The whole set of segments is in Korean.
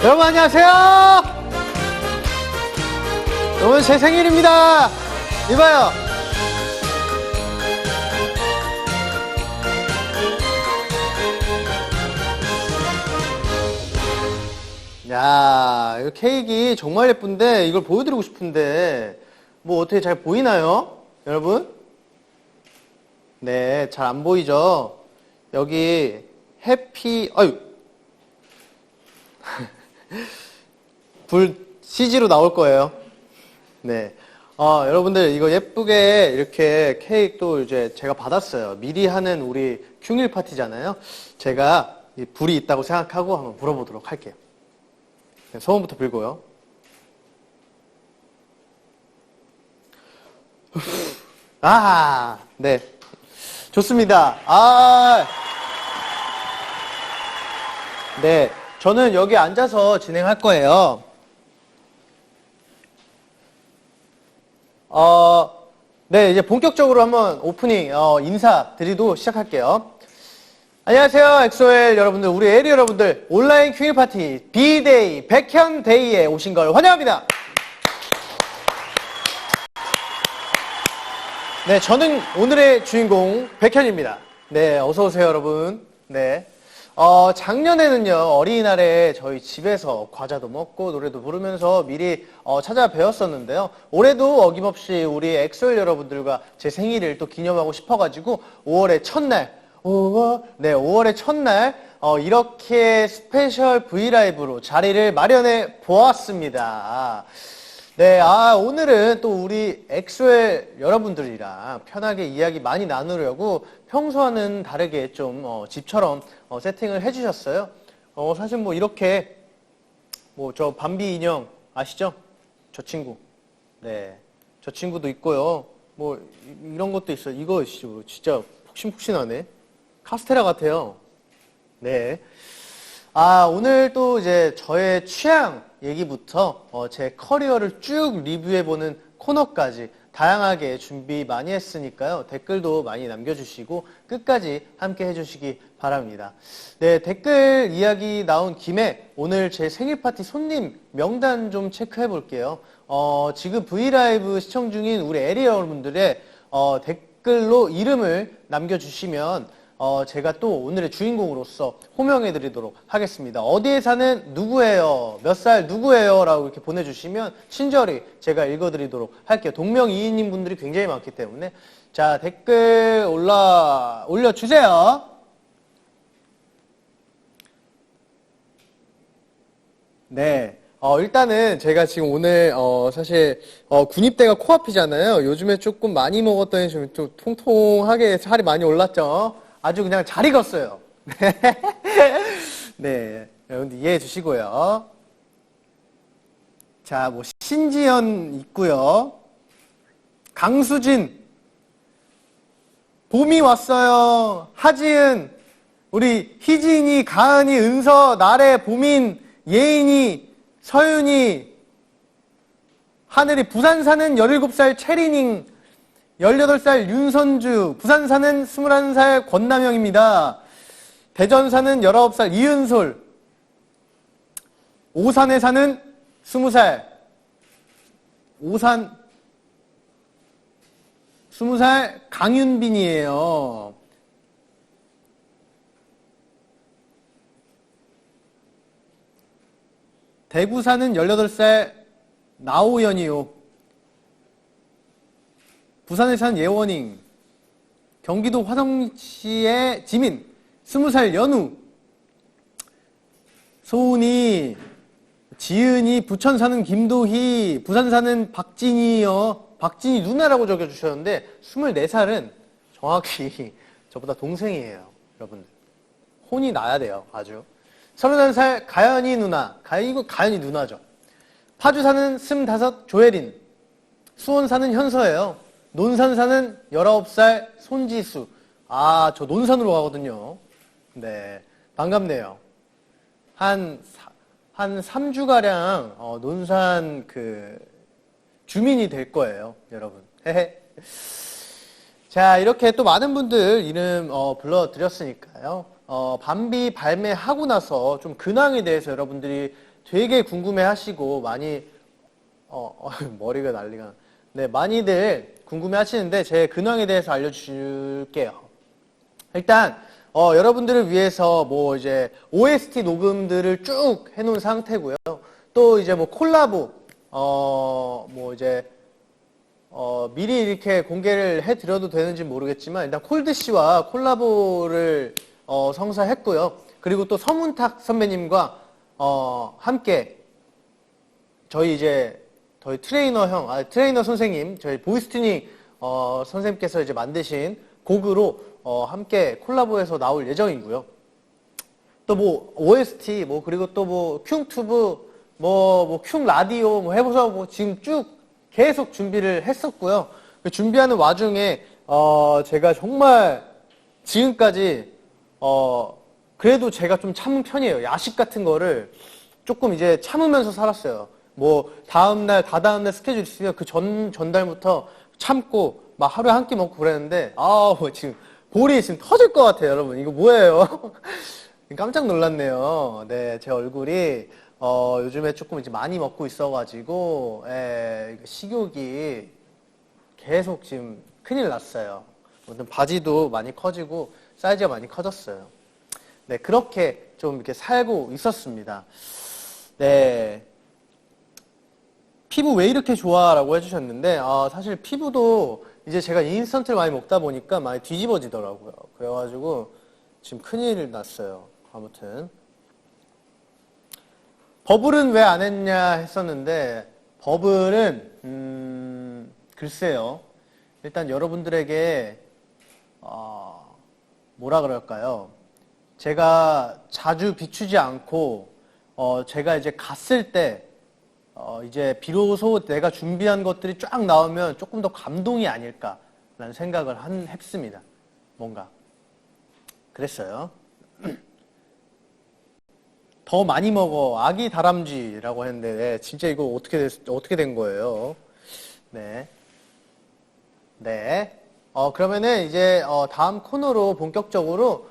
여러분 안녕하세요. 오늘 제 생일입니다. 이봐요. 야, 이 케이크 정말 예쁜데 이걸 보여드리고 싶은데 뭐 어떻게 잘 보이나요? 여러분? 네, 잘 안 보이죠? 여기 해피, 아유. 불 CG로 나올 거예요. 네. 여러분들 이거 예쁘게 이렇게 케이크 또 이제 제가 받았어요. 미리 하는 우리 큐일 파티잖아요. 제가 이 불이 있다고 생각하고 한번 불어보도록 할게요. 네, 소원부터 빌고요. 네. 좋습니다. 네. 저는 여기 앉아서 진행할 거예요. 네, 이제 본격적으로 한번 오프닝, 인사드리도록 시작할게요. 안녕하세요, 엑소엘 여러분들, 우리 에리 여러분들, 온라인 큐일 파티, 비데이, 백현데이에 오신 걸 환영합니다. 네, 저는 오늘의 주인공, 백현입니다. 네, 어서오세요, 여러분. 네. 작년에는요, 어린이날에 저희 집에서 과자도 먹고 노래도 부르면서 미리 찾아뵈었었는데요. 올해도 어김없이 우리 엑소엘 여러분들과 제 생일을 또 기념하고 싶어가지고 5월의 첫날, 5월의 첫날, 이렇게 스페셜 브이라이브로 자리를 마련해 보았습니다. 네, 오늘은 또 우리 엑소엘 여러분들이랑 편하게 이야기 많이 나누려고 평소와는 다르게 좀 집처럼 세팅을 해주셨어요. 사실 뭐 이렇게 저 밤비 인형 아시죠? 저 친구. 네, 저 친구도 있고요. 뭐 이런 것도 있어요. 이거 진짜 푹신푹신하네. 카스테라 같아요. 네. 오늘 또 이제 저의 취향 얘기부터 제 커리어를 쭉 리뷰해보는 코너까지 다양하게 준비 많이 했으니까요. 댓글도 많이 남겨주시고 끝까지 함께 해주시기 바랍니다. 네, 댓글 이야기 나온 김에 오늘 제 생일 파티 손님 명단 좀 체크해 볼게요. 지금 브이라이브 시청 중인 우리 에리 여러분들의 댓글로 이름을 남겨주시면 제가 또 오늘의 주인공으로서 호명해드리도록 하겠습니다. 어디에 사는 누구예요? 몇 살 누구예요? 라고 이렇게 보내주시면 친절히 제가 읽어드리도록 할게요. 동명이인님 분들이 굉장히 많기 때문에. 자, 댓글 올려주세요. 네. 일단은 제가 지금 오늘 사실 군입대가 코앞이잖아요. 요즘에 조금 많이 먹었더니 좀 통통하게 살이 많이 올랐죠. 아주 그냥 잘 익었어요. 네, 여러분들 이해해 주시고요. 자, 뭐 신지연 있고요. 강수진, 봄이 왔어요. 하지은, 우리 희진이, 가은이, 은서, 나래, 보민, 예인이, 서윤이, 하늘이, 부산 사는 17살 체리닝, 18살 윤선주, 부산 사는 21살 권남영입니다. 대전 사는 19살 이은솔, 오산에 사는 20살, 20살 강윤빈이에요. 대구 사는 18살 나오연이요. 부산에 사는 예원잉, 경기도 화성시의 지민, 20살 연우, 소은이, 지은이, 부천 사는 김도희, 부산 사는 박진이요. 박진이 누나라고 적어주셨는데 24살은 정확히 저보다 동생이에요. 여러분들. 혼이 나야 돼요. 아주. 31살 가연이 누나. 이거 가연이 누나죠. 파주 사는 25 조혜린. 수원 사는 현서예요. 논산 사는 19살 손지수. 저 논산으로 가거든요. 네. 반갑네요. 한 3주가량, 논산 주민이 될 거예요. 여러분. 자, 이렇게 또 많은 분들 이름, 불러드렸으니까요. 밤비 발매하고 나서 좀 근황에 대해서 여러분들이 되게 궁금해 하시고 많이 머리가 난리가. 네, 많이들 궁금해 하시는데 제 근황에 대해서 알려줄게요. 일단 여러분들을 위해서 뭐 이제 OST 녹음들을 쭉 해놓은 상태고요. 또 이제 뭐 콜라보 뭐 이제 미리 이렇게 공개를 해드려도 되는지 모르겠지만 일단 콜드씨와 콜라보를 성사했고요. 그리고 또 서문탁 선배님과 함께 저희 트레이너 선생님, 저희 보이스 튜닝 선생님께서 이제 만드신 곡으로 함께 콜라보해서 나올 예정이고요. 또 뭐 OST 그리고 또 뭐 큉투브 큉 라디오 해보서 지금 쭉 계속 준비를 했었고요. 그 준비하는 와중에 제가 정말 지금까지 그래도 제가 좀 참은 편이에요. 야식 같은 거를 조금 이제 참으면서 살았어요. 뭐 다음날 다다음날 스케줄 있으면 그 전달부터 참고 막 하루에 한 끼 먹고 그랬는데 지금 볼이 지금 터질 것 같아요. 여러분 이거 뭐예요? 깜짝 놀랐네요. 네, 제 얼굴이 요즘에 조금 이제 많이 먹고 있어가지고 식욕이 계속 지금 큰일 났어요. 바지도 많이 커지고 사이즈가 많이 커졌어요. 네, 그렇게 좀 이렇게 살고 있었습니다. 네, 피부 왜 이렇게 좋아라고 해주셨는데 사실 피부도 이제 제가 인스턴트를 많이 먹다 보니까 많이 뒤집어지더라고요. 그래가지고 지금 큰일 났어요. 아무튼 버블은 왜 안 했냐 했었는데 버블은 글쎄요. 일단 여러분들에게 뭐라 그럴까요? 제가 자주 비추지 않고 제가 이제 갔을 때 이제 비로소 내가 준비한 것들이 쫙 나오면 조금 더 감동이 아닐까라는 생각을 했습니다. 뭔가 그랬어요. 더 많이 먹어 아기 다람쥐라고 했는데 네, 진짜 이거 어떻게 된 거예요? 네. 그러면은 이제 다음 코너로 본격적으로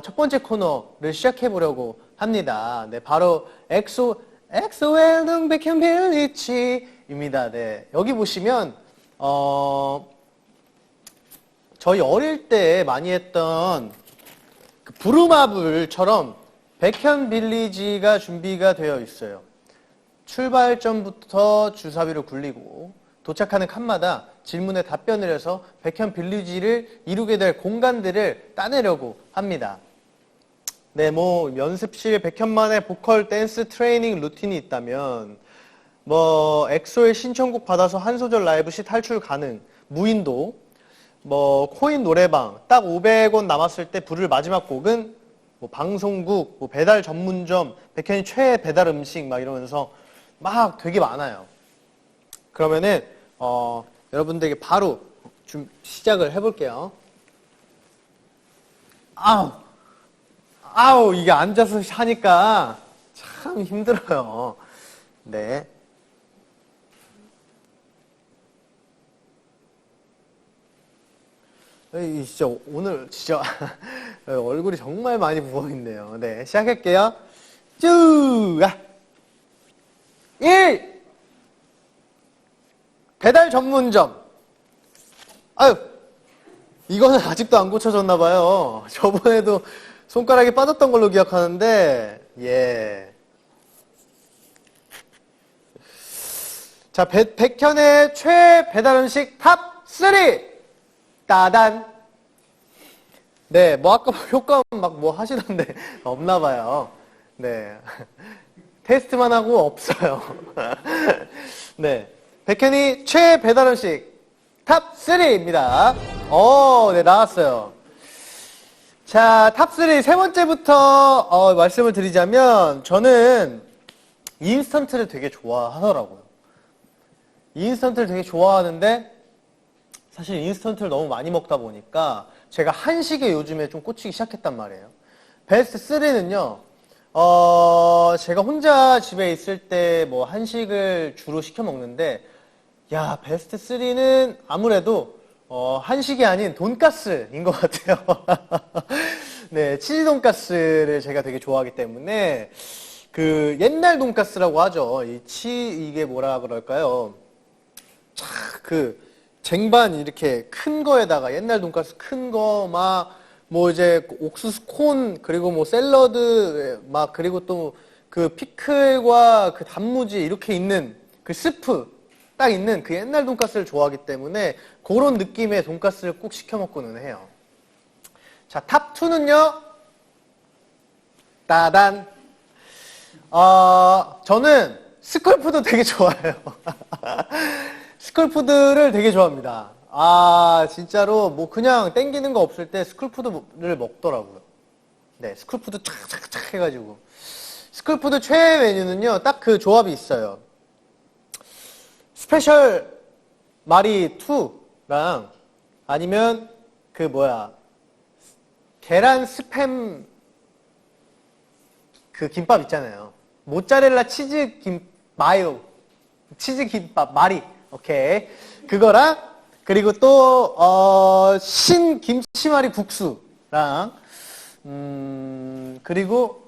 첫 번째 코너를 시작해 보려고 합니다. 네, 바로 엑소엘 능백현 빌리치입니다. 네, 여기 보시면 저희 어릴 때 많이 했던 그 부루마블처럼 백현 빌리지가 준비가 되어 있어요. 출발점부터 주사위를 굴리고 도착하는 칸마다 질문에 답변을 해서 백현 빌리지를 이루게 될 공간들을 따내려고 합니다. 네, 뭐 연습실 백현만의 보컬 댄스 트레이닝 루틴이 있다면 뭐 엑소의 신청곡 받아서 한 소절 라이브 시 탈출 가능, 무인도, 뭐 코인 노래방 딱 500원 남았을 때 부를 마지막 곡은 뭐 방송국, 뭐 배달 전문점, 백현이 최애 배달 음식 막 이러면서 막 되게 많아요. 그러면은 여러분들에게 바로 좀 시작을 해볼게요. 이게 앉아서 하니까 참 힘들어요. 네. 진짜 오늘 진짜 얼굴이 정말 많이 부어있네요. 네, 시작할게요. 쭉! 1. 배달 전문점. 이거는 아직도 안 고쳐졌나봐요. 저번에도 손가락이 빠졌던 걸로 기억하는데, 예. 자, 백현의 최애 배달 음식 탑 3! 따단. 네, 뭐 아까 효과음 막 뭐 하시던데 없나봐요. 네. 테스트만 하고 없어요. 네. 백현이 최애 배달 음식 탑 3입니다. 네, 나왔어요. 자, 탑 3 세 번째부터 말씀을 드리자면 저는 인스턴트를 되게 좋아하더라고요. 인스턴트를 되게 좋아하는데 사실 인스턴트를 너무 많이 먹다 보니까 제가 한식에 요즘에 좀 꽂히기 시작했단 말이에요. 베스트 3는요. 제가 혼자 집에 있을 때 뭐 한식을 주로 시켜 먹는데 야, 베스트 3는 아무래도 한식이 아닌 돈가스인 것 같아요. 네, 치즈 돈가스를 제가 되게 좋아하기 때문에 그 옛날 돈가스라고 하죠. 이게 뭐라 그럴까요? 그 쟁반 이렇게 큰 거에다가 옛날 돈가스 큰 거 막 뭐 이제 옥수수 콘 그리고 뭐 샐러드 막 그리고 또 그 피클과 그 단무지 이렇게 있는 그 스프 딱 있는 그 옛날 돈가스를 좋아하기 때문에 그런 느낌의 돈가스를 꼭 시켜 먹고는 해요. 자, 탑 2는요. 따단. 저는 스쿨푸드 되게 좋아해요. 스쿨푸드를 되게 좋아합니다. 진짜로 뭐 그냥 땡기는 거 없을 때 스쿨푸드를 먹더라고요. 네, 스쿨푸드 촥촥촥 해가지고. 스쿨푸드 최애 메뉴는요, 딱 그 조합이 있어요. 스페셜 마리 2랑 아니면 그 계란 스팸 그 김밥 있잖아요. 모짜렐라 치즈 마요. 치즈 김밥, 마리. 오케이. 그거랑, 그리고 또, 신 김치말이 국수랑, 그리고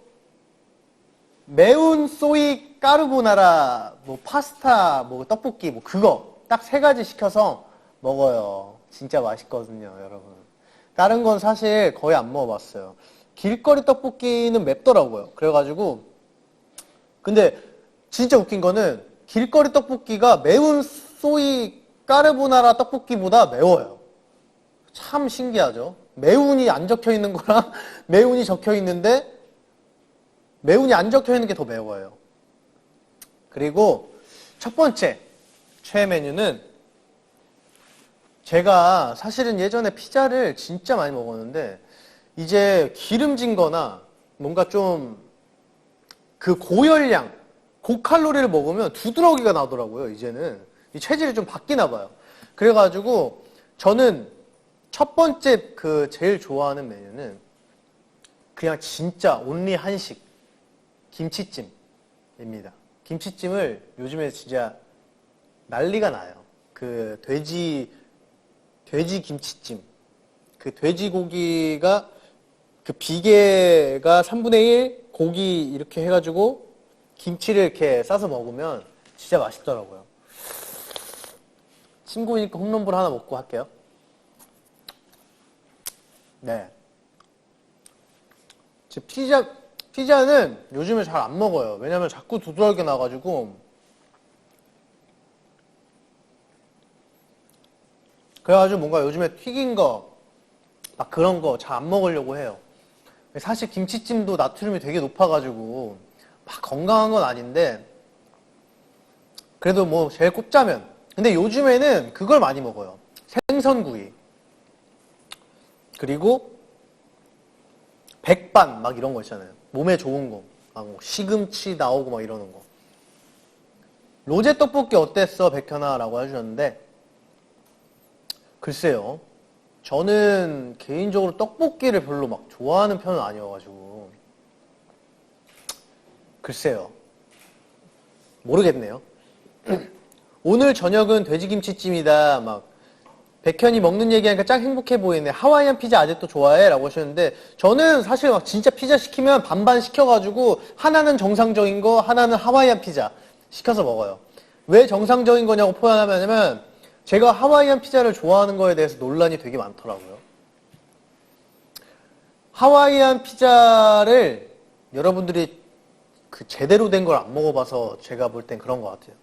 매운 소이 까르보나라, 뭐 파스타, 뭐 떡볶이, 뭐 그거. 딱 3가지 시켜서 먹어요. 진짜 맛있거든요, 여러분. 다른 건 사실 거의 안 먹어봤어요. 길거리 떡볶이는 맵더라고요. 그래가지고, 근데 진짜 웃긴 거는 길거리 떡볶이가 매운 소이 까르보나라 떡볶이보다 매워요. 참 신기하죠. 매운이 안 적혀 있는 거랑 매운이 적혀 있는데 매운이 안 적혀 있는 게 더 매워요. 그리고 첫 번째 최애 메뉴는 제가 사실은 예전에 피자를 진짜 많이 먹었는데 이제 기름진 거나 뭔가 좀 그 고열량, 고칼로리를 먹으면 두드러기가 나더라고요, 이제는. 이 체질이 좀 바뀌나 봐요. 그래가지고 저는 첫 번째 그 제일 좋아하는 메뉴는 그냥 진짜 온리 한식, 김치찜입니다. 김치찜을 요즘에 진짜 난리가 나요. 그 돼지 김치찜. 그 돼지고기가 그 비계가 3분의 1 고기 이렇게 해가지고 김치를 이렇게 싸서 먹으면 진짜 맛있더라고요. 친구니까 홈런볼 하나 먹고 할게요. 네. 피자는 요즘에 잘 안 먹어요. 왜냐면 자꾸 두드러기 나가지고. 그래가지고 뭔가 요즘에 튀긴 거, 막 그런 거 잘 안 먹으려고 해요. 사실 김치찜도 나트륨이 되게 높아가지고 막 건강한 건 아닌데 그래도 뭐 제일 꼽자면 근데 요즘에는 그걸 많이 먹어요. 생선구이 그리고 백반 막 이런 거 있잖아요. 몸에 좋은 거 막 뭐 시금치 나오고 막 이러는 거. 로제 떡볶이 어땠어 백현아? 라고 해주셨는데 글쎄요. 저는 개인적으로 떡볶이를 별로 막 좋아하는 편은 아니어가지고 글쎄요. 모르겠네요. 오늘 저녁은 돼지김치찜이다. 막 백현이 먹는 얘기하니까 짱 행복해 보이네. 하와이안 피자 아직도 좋아해? 라고 하셨는데 저는 사실 막 진짜 피자 시키면 반반 시켜가지고 하나는 정상적인 거 하나는 하와이안 피자 시켜서 먹어요. 왜 정상적인 거냐고 표현하면 제가 하와이안 피자를 좋아하는 거에 대해서 논란이 되게 많더라고요. 하와이안 피자를 여러분들이 그 제대로 된 걸 안 먹어봐서 제가 볼 땐 그런 것 같아요.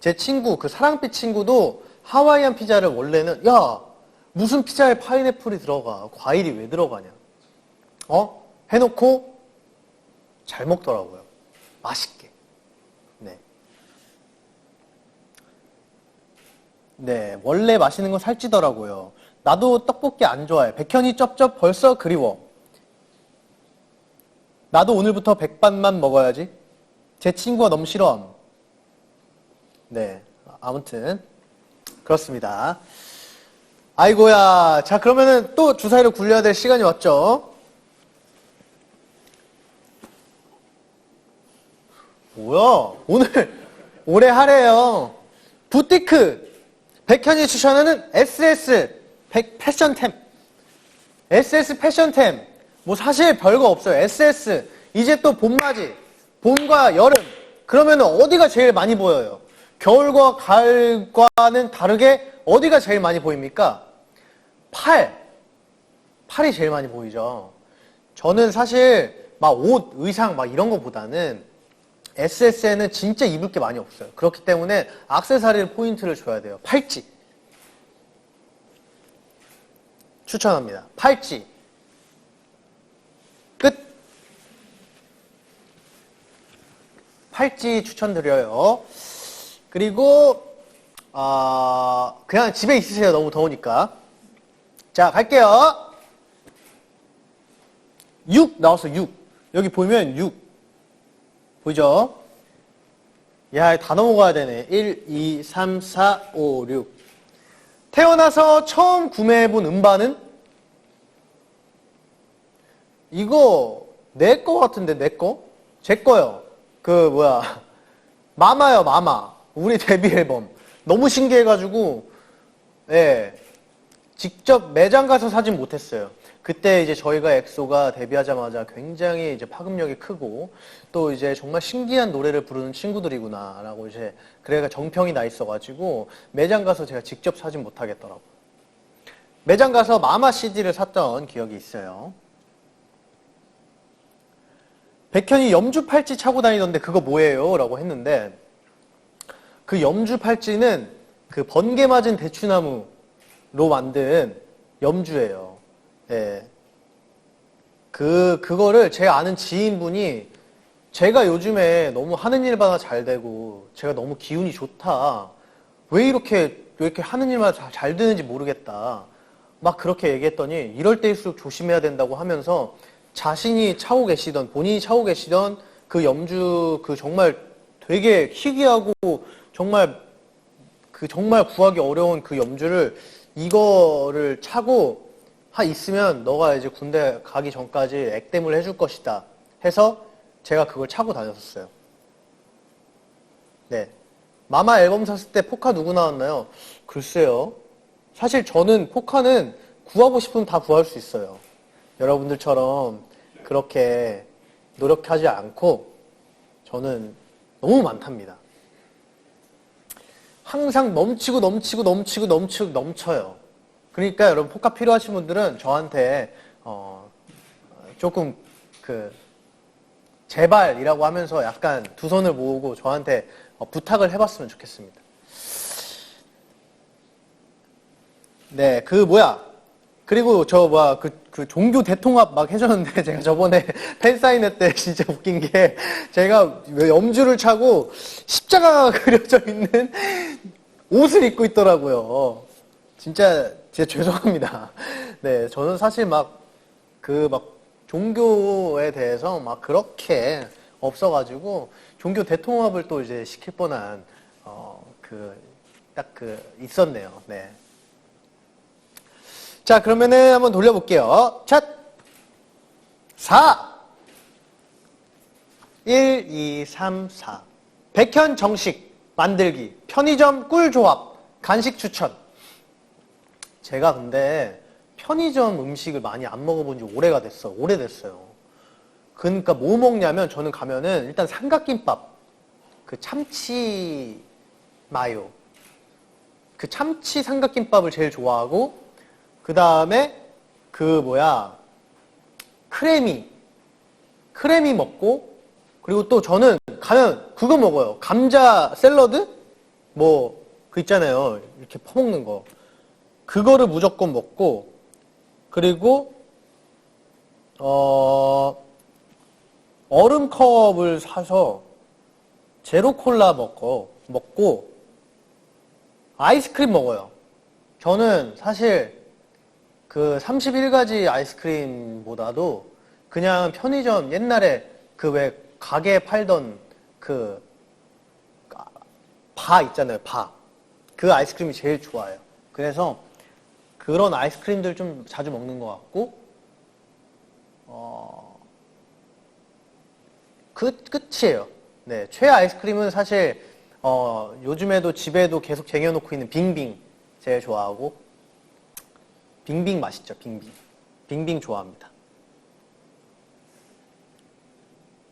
제 친구, 그 사랑빛 친구도 하와이안 피자를 원래는 야 무슨 피자에 파인애플이 들어가 과일이 왜 들어가냐 해놓고 잘 먹더라고요. 맛있게. 네, 원래 맛있는 건 살찌더라고요. 나도 떡볶이 안 좋아해. 백현이 쩝쩝 벌써 그리워. 나도 오늘부터 백반만 먹어야지. 제 친구가 너무 싫어. 네, 아무튼 그렇습니다. 아이고야. 자, 그러면은 또 주사위를 굴려야 될 시간이 왔죠. 뭐야? 오늘 올해 하래요. 부티크 백현이 추천하는 SS 패션템. SS 패션템. 뭐 사실 별거 없어요. SS. 이제 또 봄맞이. 봄과 여름. 그러면 어디가 제일 많이 보여요? 겨울과 가을과는 다르게 어디가 제일 많이 보입니까? 팔이 제일 많이 보이죠. 저는 사실 막 옷, 의상 막 이런 거보다는 SS에는 진짜 입을 게 많이 없어요. 그렇기 때문에 액세서리를 포인트를 줘야 돼요. 팔찌. 추천합니다. 팔찌. 끝. 팔찌 추천드려요. 그리고 그냥 집에 있으세요. 너무 더우니까. 자, 갈게요. 6 나왔어. 6. 여기 보면 6. 보이죠? 야, 다 넘어가야 되네. 1, 2, 3, 4, 5, 6. 태어나서 처음 구매해본 음반은? 이거 내 거 같은데, 내 거? 제 거요. 마마요, 마마. 우리 데뷔 앨범. 너무 신기해가지고, 예. 직접 매장 가서 사진 못했어요. 그때 이제 저희가 엑소가 데뷔하자마자 굉장히 이제 파급력이 크고, 또 이제 정말 신기한 노래를 부르는 친구들이구나, 라고 이제, 그래가 정평이 나 있어가지고, 매장 가서 제가 직접 사진 못하겠더라고요. 매장 가서 마마 CD를 샀던 기억이 있어요. 백현이 염주 팔찌 차고 다니던데 그거 뭐예요? 라고 했는데 그 염주 팔찌는 그 번개 맞은 대추나무로 만든 염주예요. 예. 그거를 제 아는 지인분이 제가 요즘에 너무 하는 일마다 잘 되고 제가 너무 기운이 좋다. 왜 이렇게 하는 일마다 잘 되는지 모르겠다. 막 그렇게 얘기했더니 이럴 때일수록 조심해야 된다고 하면서 본인이 차고 계시던 그 염주, 그 정말 되게 희귀하고 정말 구하기 어려운 그 염주를 이거를 차고 있으면 너가 이제 군대 가기 전까지 액땜을 해줄 것이다 해서 제가 그걸 차고 다녔었어요. 네. 마마 앨범 샀을 때 포카 누구 나왔나요? 글쎄요. 사실 저는 포카는 구하고 싶으면 다 구할 수 있어요. 여러분들처럼 그렇게 노력하지 않고 저는 너무 많답니다. 항상 넘쳐요. 그러니까 여러분 포카 필요하신 분들은 저한테 조금 제발이라고 하면서 약간 두 손을 모으고 저한테 부탁을 해봤으면 좋겠습니다. 네, 그리고 그 종교 대통합 막 해줬는데 제가 저번에 팬사인회 때 진짜 웃긴 게 제가 염주를 차고 십자가가 그려져 있는 옷을 입고 있더라고요. 진짜 죄송합니다. 네, 저는 사실 종교에 대해서 그렇게 없어가지고 종교 대통합을 또 이제 시킬 뻔한 있었네요. 네. 자, 그러면은 한번 돌려볼게요. 찻! 4! 1, 2, 3, 4. 백현 정식 만들기. 편의점 꿀조합. 간식 추천. 제가 근데 편의점 음식을 많이 안 먹어본 지 오래됐어요. 그러니까 뭐 먹냐면 저는 가면은 일단 삼각김밥. 그 참치 마요. 그 참치 삼각김밥을 제일 좋아하고 그 다음에 크래미 먹고 그리고 또 저는 가면 그거 먹어요. 감자 샐러드? 그 있잖아요. 이렇게 퍼먹는 거. 그거를 무조건 먹고 그리고 얼음컵을 사서 제로콜라 먹고 아이스크림 먹어요. 저는 사실 그 31가지 아이스크림보다도 그냥 편의점 옛날에 가게에 팔던 바 있잖아요. 그 아이스크림이 제일 좋아요. 그래서 그런 아이스크림들 좀 자주 먹는 것 같고 끝이에요. 네, 최애 아이스크림은 사실 요즘에도 집에도 계속 쟁여놓고 있는 빙빙 제일 좋아하고 빙빙 맛있죠. 빙빙 좋아합니다.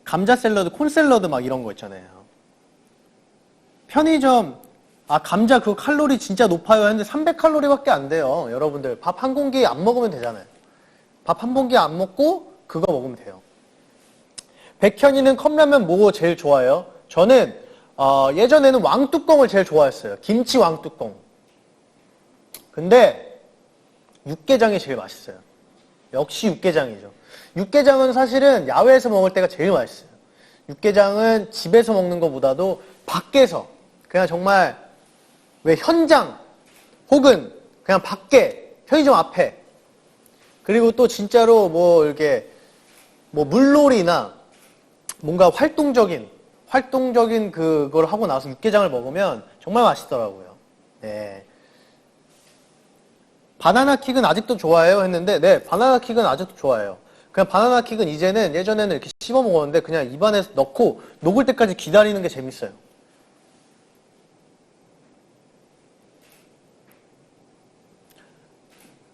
감자 샐러드, 콘 샐러드 막 이런 거 있잖아요. 편의점, 감자 그 칼로리 진짜 높아요 했는데 300칼로리밖에 안 돼요. 여러분들 밥 한 공기 안 먹으면 되잖아요. 밥 한 공기 안 먹고 그거 먹으면 돼요. 백현이는 컵라면 뭐 제일 좋아해요? 저는 예전에는 왕뚜껑을 제일 좋아했어요. 김치 왕뚜껑. 근데 육개장이 제일 맛있어요. 역시 육개장이죠. 육개장은 사실은 야외에서 먹을 때가 제일 맛있어요. 육개장은 집에서 먹는 것보다도 밖에서 그냥 정말 왜 현장 혹은 그냥 밖에 편의점 앞에 그리고 또 진짜로 뭐 이렇게 뭐 물놀이나 뭔가 활동적인 그걸 하고 나서 육개장을 먹으면 정말 맛있더라고요. 네. 바나나킥은 아직도 좋아해요? 했는데, 네, 바나나킥은 아직도 좋아해요. 그냥 바나나킥은 이제는 예전에는 이렇게 씹어 먹었는데 그냥 입안에 넣고 녹을 때까지 기다리는 게 재밌어요.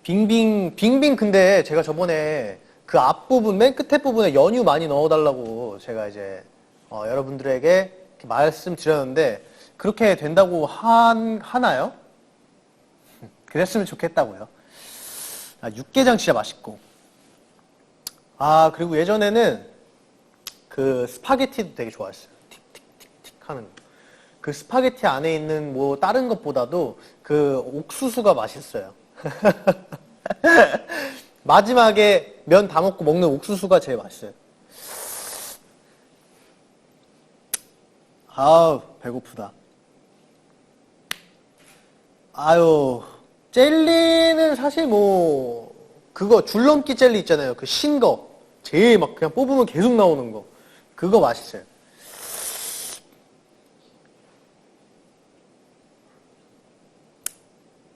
빙빙 근데 제가 저번에 그 앞부분, 맨 끝에 부분에 연유 많이 넣어달라고 제가 이제 여러분들에게 말씀드렸는데 그렇게 된다고 하나요? 그랬으면 좋겠다고요. 육개장 진짜 맛있고. 그리고 예전에는 그 스파게티도 되게 좋아했어요. 틱틱틱틱 하는 거. 그 스파게티 안에 있는 뭐 다른 것보다도 그 옥수수가 맛있어요. 마지막에 면 다 먹고 먹는 옥수수가 제일 맛있어요. 아우, 배고프다. 아유, 젤리는 사실 뭐, 그거 줄넘기 젤리 있잖아요. 그 신 거. 제일 막 그냥 뽑으면 계속 나오는 거. 그거 맛있어요.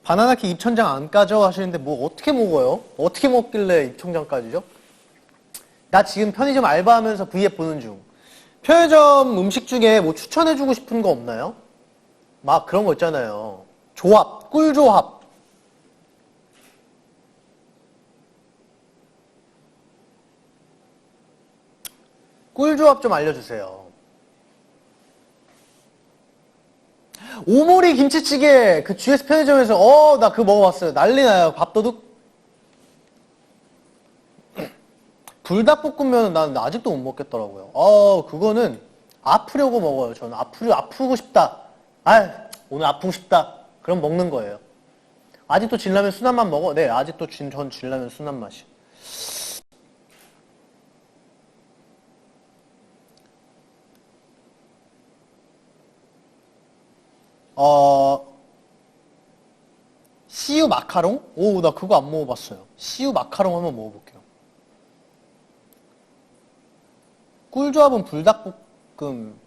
바나나킥 입천장 안 까져 하시는데 뭐 어떻게 먹어요? 어떻게 먹길래 입천장 까지죠? 나 지금 편의점 알바하면서 V앱 보는 중. 편의점 음식 중에 뭐 추천해주고 싶은 거 없나요? 막 그런 거 있잖아요. 조합, 꿀조합. 꿀조합 좀 알려주세요. 오모리 김치찌개 그 GS 편의점에서 나 그거 먹어봤어요. 난리 나요. 밥도둑. 불닭볶음면은 난 아직도 못 먹겠더라고요. 그거는 아프려고 먹어요. 저는 아프고 싶다. 오늘 아프고 싶다. 그럼 먹는 거예요. 아직도 진라면 순한 맛 먹어? 네, 아직도 전 진라면 순한 맛이. 씨유 마카롱? 오, 나 그거 안 먹어봤어요. 씨유 마카롱 한번 먹어볼게요. 꿀조합은 불닭볶음.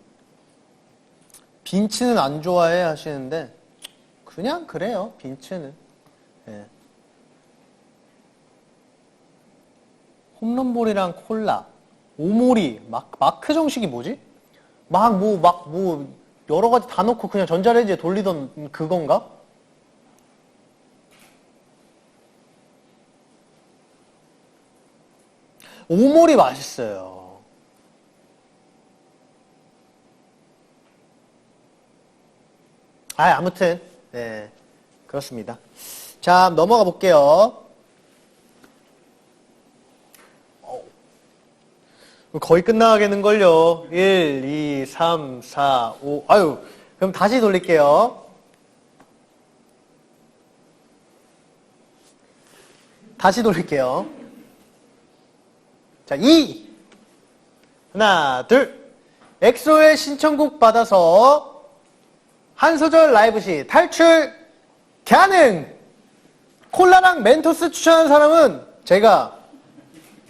빈치는 안 좋아해 하시는데 그냥 그래요. 빈치는. 예. 홈런볼이랑 콜라. 오모리. 마크 정식이 뭐지? 여러 가지 다 넣고 그냥 전자레인지에 돌리던 그건가? 오모리 맛있어요. 아무튼, 네. 그렇습니다. 자, 넘어가 볼게요. 거의 끝나가겠는걸요. 1, 2, 3, 4, 5. 그럼 다시 돌릴게요. 다시 돌릴게요. 자, 2. 하나, 둘. 엑소의 신청곡 받아서 한 소절 라이브 시 탈출 가능! 콜라랑 멘토스 추천하는 사람은 제가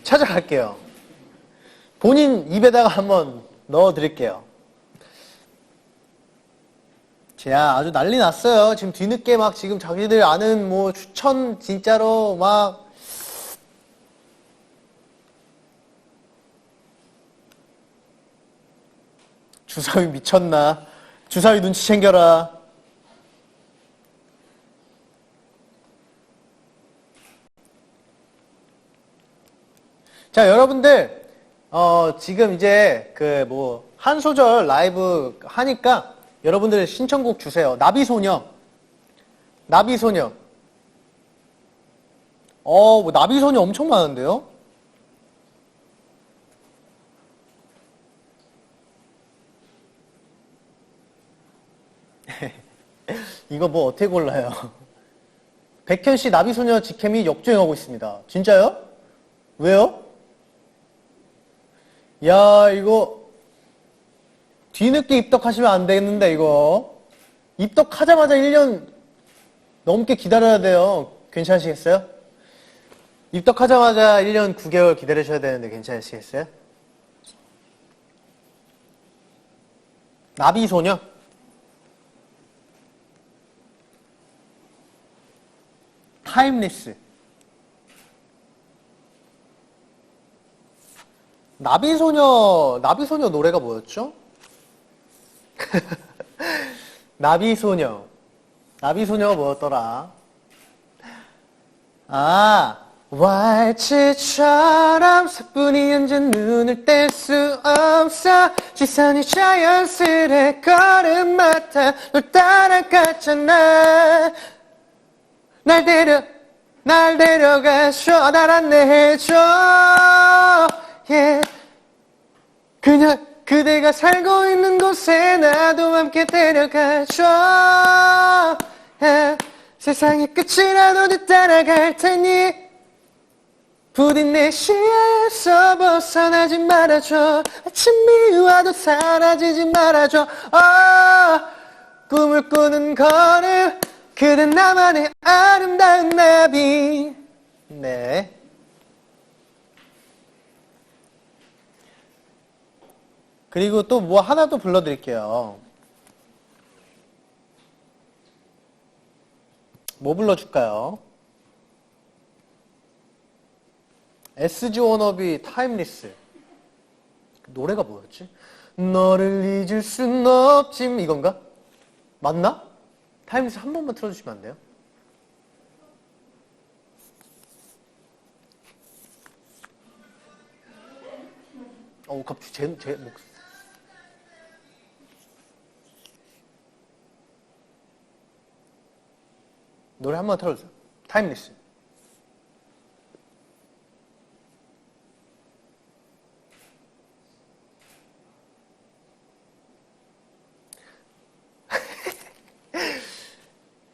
찾아갈게요. 본인 입에다가 한번 넣어드릴게요. 자, 아주 난리 났어요. 지금 뒤늦게 막 지금 자기들 아는 뭐 추천 진짜로 막 주사위 미쳤나? 주사위 눈치 챙겨라. 자, 여러분들 지금 이제 한 소절 라이브 하니까 여러분들 신청곡 주세요. 나비소녀. 나비소녀. 나비소녀 엄청 많은데요? 이거 뭐 어떻게 골라요? 백현씨 나비소녀 직캠이 역주행하고 있습니다. 진짜요? 왜요? 야, 이거 뒤늦게 입덕하시면 안 되겠는데, 이거. 입덕하자마자 1년 넘게 기다려야 돼요. 괜찮으시겠어요? 입덕하자마자 1년 9개월 기다리셔야 되는데 괜찮으시겠어요? 나비소녀? 타임리스. 나비소녀 노래가 뭐였죠? 나비소녀가 뭐였더라? 왈츠처럼 사뿐히 앉아 눈을 뗄 수 없어 시선이 자연스레 걸음 맡아 널 따라갔잖아 날 데려가줘 날 안내해줘 yeah. 그냥 그대가 살고 있는 곳에 나도 함께 데려가줘 yeah. 세상의 끝이라도 늘 따라갈 테니 부디 내 시야에서 벗어나지 말아줘 아침이 와도 사라지지 말아줘 꿈을 꾸는 걸음 그댄 나만의 아름다운 나비. 네. 그리고 또 뭐 하나 또 불러드릴게요. 뭐 불러줄까요? SG 워너비 타임리스. 노래가 뭐였지? 너를 잊을 순 없지 이건가? 맞나? 타임리스 한 번만 틀어주시면 안 돼요? 갑자기 제 목소리. 노래 한 번 틀어주세요. 타임리스.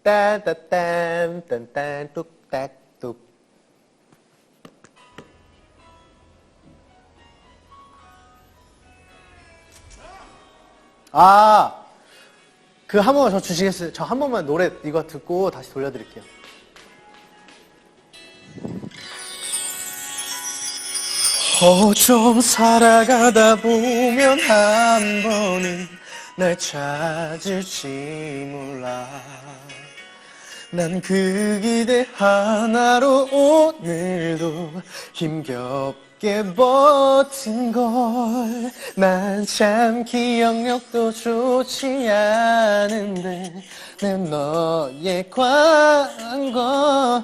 따따딴 딴딴 뚝딱뚝 그 한 번만 저 주시겠어요? 저 한 번만 노래 이거 듣고 다시 돌려드릴게요. 좀 살아가다 보면 한 번은 날 찾을지 몰라 난 그 기대 하나로 오늘도 힘겹게 버틴 걸 난 참 기억력도 좋지 않은데 내 너의 광건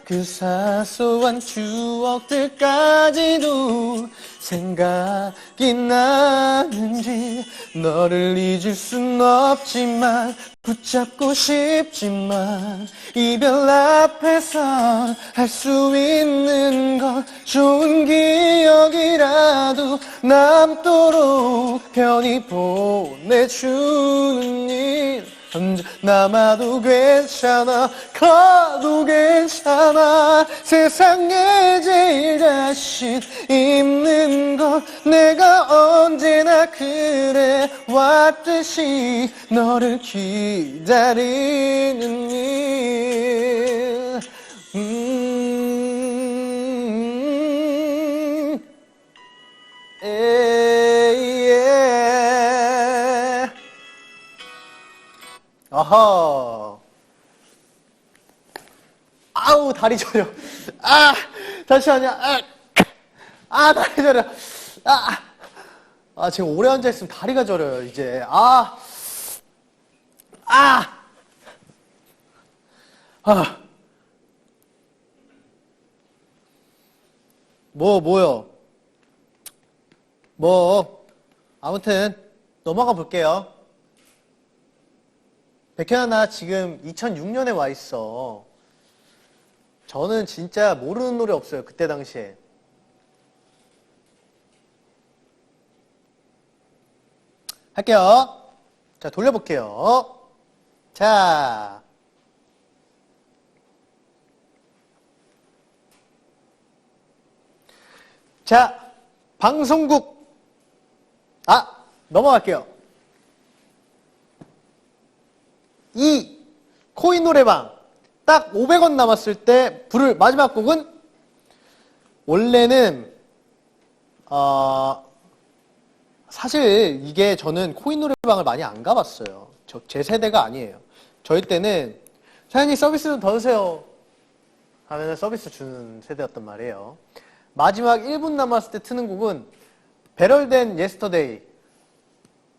그 사소한 추억들까지도 생각이 나는지 너를 잊을 순 없지만 붙잡고 싶지만 이별 앞에서 할 수 있는 건 좋은 기억이라도 남도록 편히 보내주는 일 언제 남아도 괜찮아 가도 괜찮아 세상에 제일 자신 있는 건 내가 언제나 그래 왔듯이 너를 기다리는 일 아하. 아우, 다리 저려. 잠시만요. 다리 저려. 지금 오래 앉아있으면 다리가 저려요, 이제. 뭐요? 뭐 아무튼 넘어가 볼게요. 백현아, 나 지금 2006년에 와 있어. 저는 진짜 모르는 노래 없어요. 그때 당시에. 할게요. 자, 돌려볼게요. 자. 자, 방송국. 넘어갈게요. 2. 코인 노래방. 딱 500원 남았을 때 부를 마지막 곡은 원래는 사실 이게 저는 코인 노래방을 많이 안 가봤어요. 제 세대가 아니에요. 저희 때는 사장님 서비스 좀 더 주세요 하면 서비스 주는 세대였단 말이에요. 마지막 1분 남았을 때 트는 곡은 배럴된 예스터데이.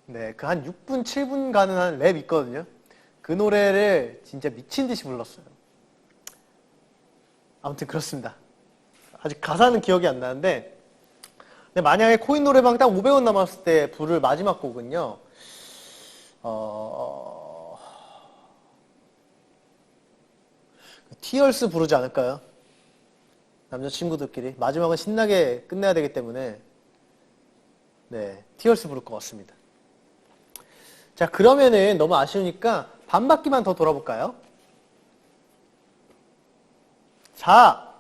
네, 그 한 6분, 7분 가는 한 랩 있거든요. 그 노래를 진짜 미친 듯이 불렀어요. 아무튼 그렇습니다. 아직 가사는 기억이 안 나는데, 근데 만약에 코인 노래방 딱 500원 남았을 때 부를 마지막 곡은요, 티얼스 부르지 않을까요? 남자친구들끼리. 마지막은 신나게 끝내야 되기 때문에, 네, 티얼스 부를 것 같습니다. 자, 그러면은 너무 아쉬우니까 반바퀴만 더 돌아볼까요? 4,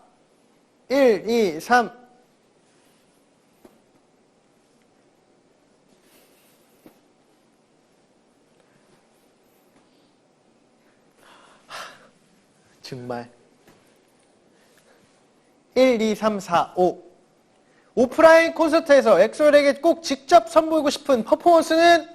1, 2, 3. 정말. 1, 2, 3, 4, 5. 오프라인 콘서트에서 엑소엘에게 꼭 직접 선보이고 싶은 퍼포먼스는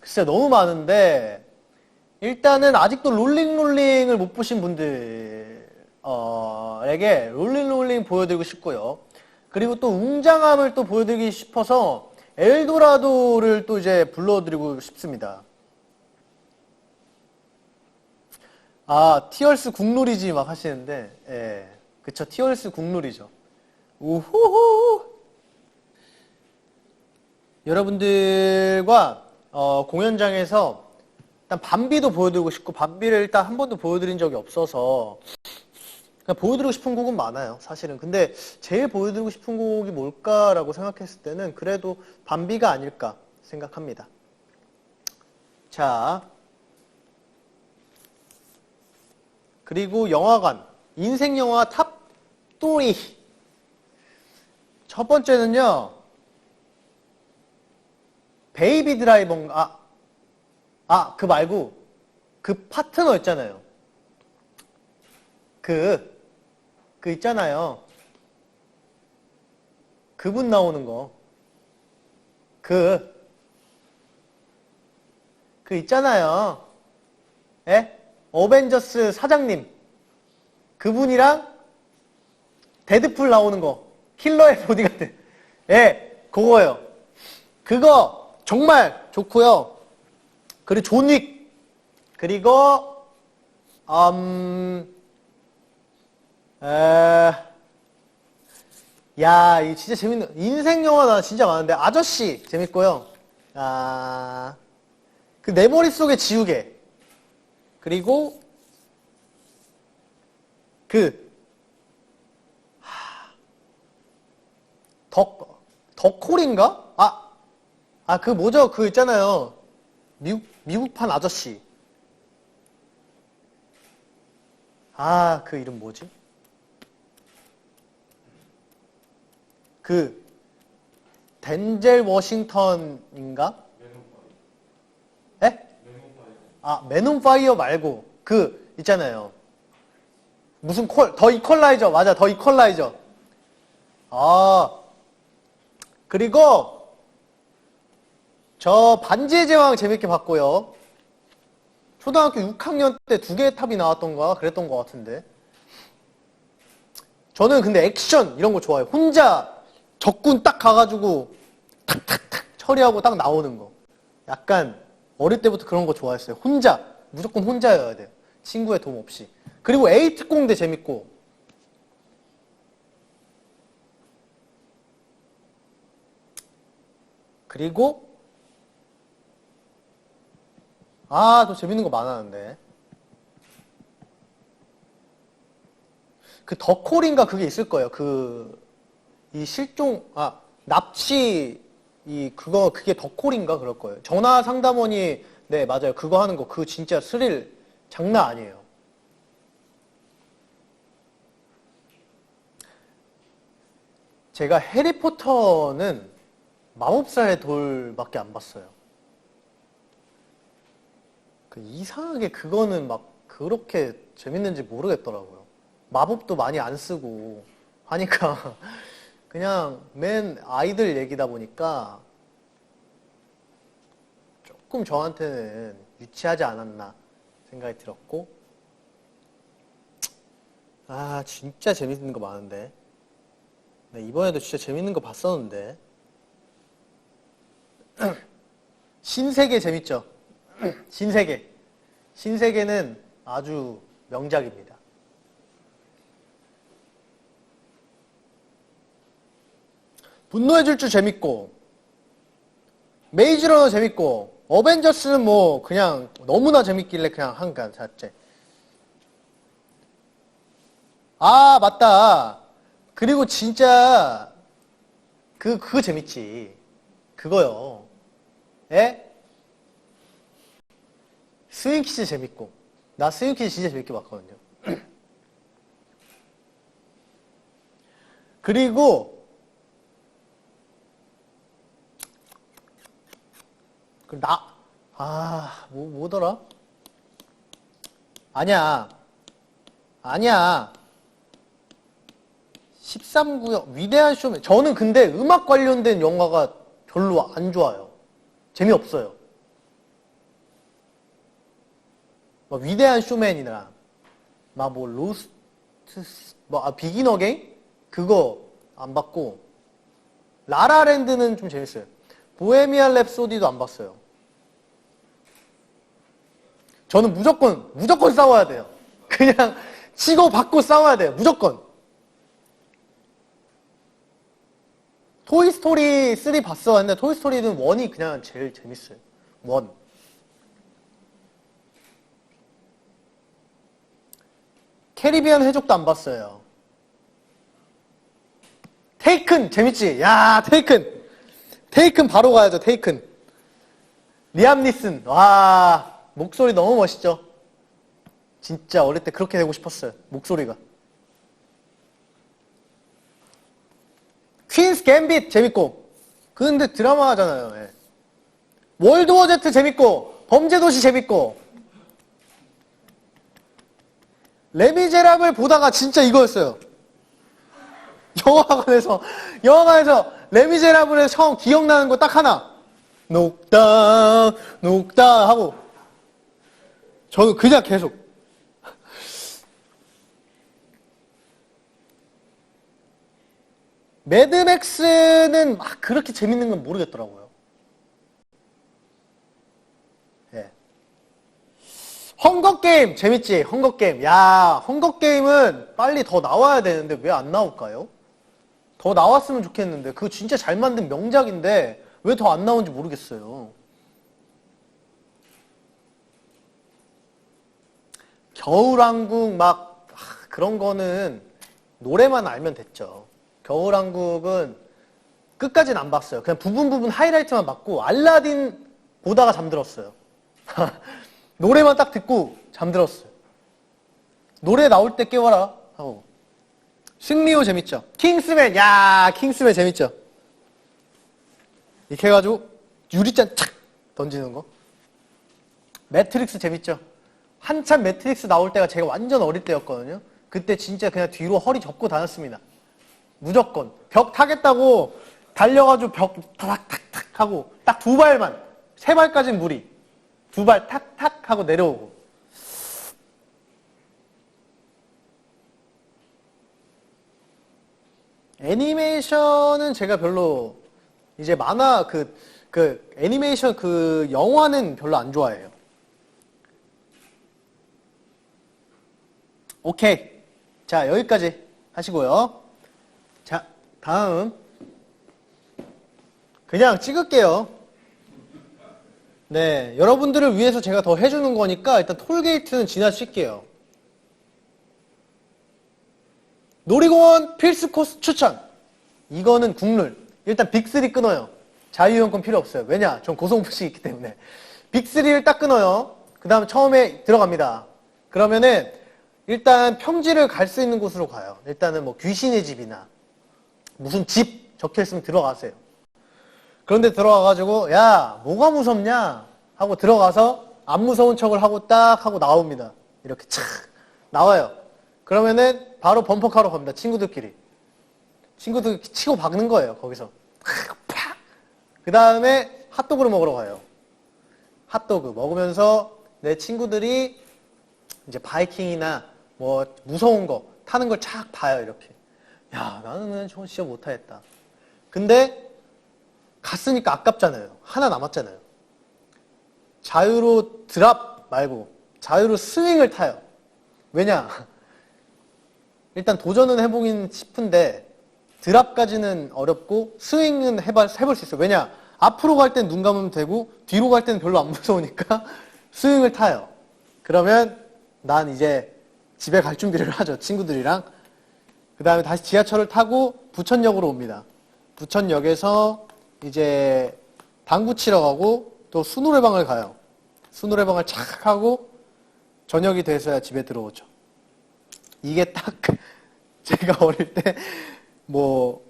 글쎄 너무 많은데 일단은 아직도 롤링롤링을 못 보신 분들에게 롤링롤링 보여드리고 싶고요. 그리고 또 웅장함을 또 보여드리고 싶어서 엘도라도를 또 이제 불러드리고 싶습니다. 티얼스 국룰이지 막 하시는데, 예. 그쵸, 티얼스 국룰이죠. 우후후! 여러분들과, 공연장에서 일단 밤비도 보여드리고 싶고, 밤비를 일단 한 번도 보여드린 적이 없어서, 그냥 보여드리고 싶은 곡은 많아요, 사실은. 근데 제일 보여드리고 싶은 곡이 뭘까라고 생각했을 때는 그래도 밤비가 아닐까 생각합니다. 자. 그리고 영화관, 인생 영화 탑3. 첫 번째는요, 베이비 드라이버인가? 그 말고, 그 파트너 있잖아요. 그 있잖아요. 그분 나오는 거. 그 있잖아요. 예? 어벤져스 사장님. 그분이랑 데드풀 나오는 거. 킬러의 보디가드. 예, 그거예요. 그거 정말 좋고요. 그리고 존윅. 그리고 야, 이 진짜 재밌는 인생 영화 나 진짜 많은데 아저씨 재밌고요. 그 내 머릿속에 지우개. 그리고 덕콜인가? 그 뭐죠? 그 있잖아요. 미국판 아저씨. 그 이름 뭐지? 그 덴젤 워싱턴인가? 에? 맨 온 파이어 말고 그 있잖아요. 무슨 더 이퀄라이저. 맞아, 더 이퀄라이저. 그리고 저 반지의 제왕 재밌게 봤고요. 초등학교 6학년 때 2개의 탑이 나왔던가 그랬던 것 같은데. 저는 근데 액션 이런 거 좋아해요. 혼자 적군 딱 가가지고 탁탁탁 처리하고 딱 나오는 거. 약간 어릴 때부터 그런 거 좋아했어요. 무조건 혼자여야 돼요. 친구의 도움 없이. 그리고 A특공대 재밌고. 그리고 또 재밌는 거 많았는데. 그 더콜인가 그게 있을 거예요. 이 실종, 납치, 그게 더콜인가 그럴 거예요. 전화 상담원이, 네, 맞아요. 그거 하는 거, 그 진짜 스릴 장난 아니에요. 제가 해리포터는 마법사의 돌밖에 안 봤어요. 이상하게 그거는 막 그렇게 재밌는지 모르겠더라고요. 마법도 많이 안 쓰고 하니까 그냥 맨 아이들 얘기다 보니까 조금 저한테는 유치하지 않았나 생각이 들었고, 진짜 재밌는 거 많은데. 네, 이번에도 진짜 재밌는 거 봤었는데. 신세계 재밌죠? 신세계. 신세계는 아주 명작입니다. 분노의 질주 재밌고, 메이즈 러너 재밌고, 어벤져스는 뭐 그냥 너무나 재밌길래 그냥 한 간 샀지. 맞다. 그리고 진짜 그거 재밌지. 그거요. 예? 스윙키즈 재밌고. 나 스윙키즈 진짜 재밌게 봤거든요. 그리고 뭐더라? 아니야. 13구역 위대한 쇼맨. 저는 근데 음악 관련된 영화가 별로 안 좋아요. 재미없어요. 막 위대한 쇼맨이나 막 뭐 로스트 비긴 어게인 그거 안 봤고, 라라랜드는 좀 재밌어요. 보헤미안 랩소디도 안 봤어요. 저는 무조건 싸워야 돼요. 그냥 치고 받고 싸워야 돼요. 무조건. 토이스토리 3 봤어. 근데 토이스토리는 1이 그냥 제일 재밌어요. 1. 캐리비안 해적도 안 봤어요. 테이큰 재밌지? 야, 테이큰 바로 가야죠. 테이큰. 리암 니슨. 와, 목소리 너무 멋있죠? 진짜 어릴 때 그렇게 되고 싶었어요. 목소리가. 퀸스 갬빗 재밌고. 근데 드라마 하잖아요. 예. 월드워 Z 재밌고. 범죄도시 재밌고. 레미제라블 보다가 진짜 이거였어요. 영화관에서 레미제라블에서 처음 기억나는 거 딱 하나. 녹다 하고. 저는 그냥 계속. 매드맥스는 막 그렇게 재밌는 건 모르겠더라고요. 예. 헝거게임 재밌지? 헝거게임. 야, 헝거게임은 빨리 더 나와야 되는데 왜 안 나올까요? 더 나왔으면 좋겠는데. 그거 진짜 잘 만든 명작인데 왜 더 안 나오는지 모르겠어요. 겨울왕국 그런 거는 노래만 알면 됐죠. 겨울왕국은 끝까지는 안 봤어요. 그냥 부분 하이라이트만 봤고, 알라딘 보다가 잠들었어요. 노래만 딱 듣고 잠들었어요. 노래 나올 때 깨워라 하고. 승리호 재밌죠? 킹스맨. 야, 킹스맨 재밌죠? 이렇게 해가지고 유리잔 착 던지는 거. 매트릭스 재밌죠? 한참 매트릭스 나올 때가 제가 완전 어릴 때였거든요. 그때 진짜 그냥 뒤로 허리 접고 다녔습니다. 무조건. 벽 타겠다고 달려가지고 벽 탁탁탁 하고 딱 2발만. 3발까지는 무리. 2발 탁탁 하고 내려오고. 애니메이션은 제가 별로 이제 만화 애니메이션 영화는 별로 안 좋아해요. 오케이. 자, 여기까지 하시고요. 자, 다음. 그냥 찍을게요. 네, 여러분들을 위해서 제가 더 해주는 거니까 일단 톨게이트는 지나칠게요. 놀이공원 필수 코스 추천. 이거는 국룰. 일단 빅3 끊어요. 자유이용권 필요 없어요. 왜냐? 전 고소공포증이 있기 때문에. 빅3를 딱 끊어요. 그 다음 처음에 들어갑니다. 그러면은 일단 평지를 갈 수 있는 곳으로 가요. 일단은 뭐 귀신의 집이나 무슨 집 적혀있으면 들어가세요. 그런데 들어가가지고 야 뭐가 무섭냐 하고 들어가서 안 무서운 척을 하고 딱 하고 나옵니다. 이렇게 착 나와요. 그러면은 바로 범퍼카로 갑니다. 친구들끼리. 친구들 치고 박는 거예요. 거기서 팍! 그 다음에 핫도그를 먹으러 가요. 핫도그 먹으면서 내 친구들이 이제 바이킹이나 뭐 무서운 거 타는 걸 착 봐요. 이렇게. 야 나는 저거 진짜 못하겠다. 근데 갔으니까 아깝잖아요. 하나 남았잖아요. 자유로 드랍 말고 자유로 스윙을 타요. 왜냐? 일단 도전은 해보긴 싶은데 드랍까지는 어렵고 스윙은 해볼 수 있어요. 왜냐? 앞으로 갈 땐 눈 감으면 되고 뒤로 갈 때는 별로 안 무서우니까 스윙을 타요. 그러면 난 이제 집에 갈 준비를 하죠. 친구들이랑. 그 다음에 다시 지하철을 타고 부천역으로 옵니다. 부천역에서 이제 당구 치러 가고 또 수노래방을 가요. 수노래방을 착 하고 저녁이 돼서야 집에 들어오죠. 이게 딱 제가 어릴 때 뭐죠?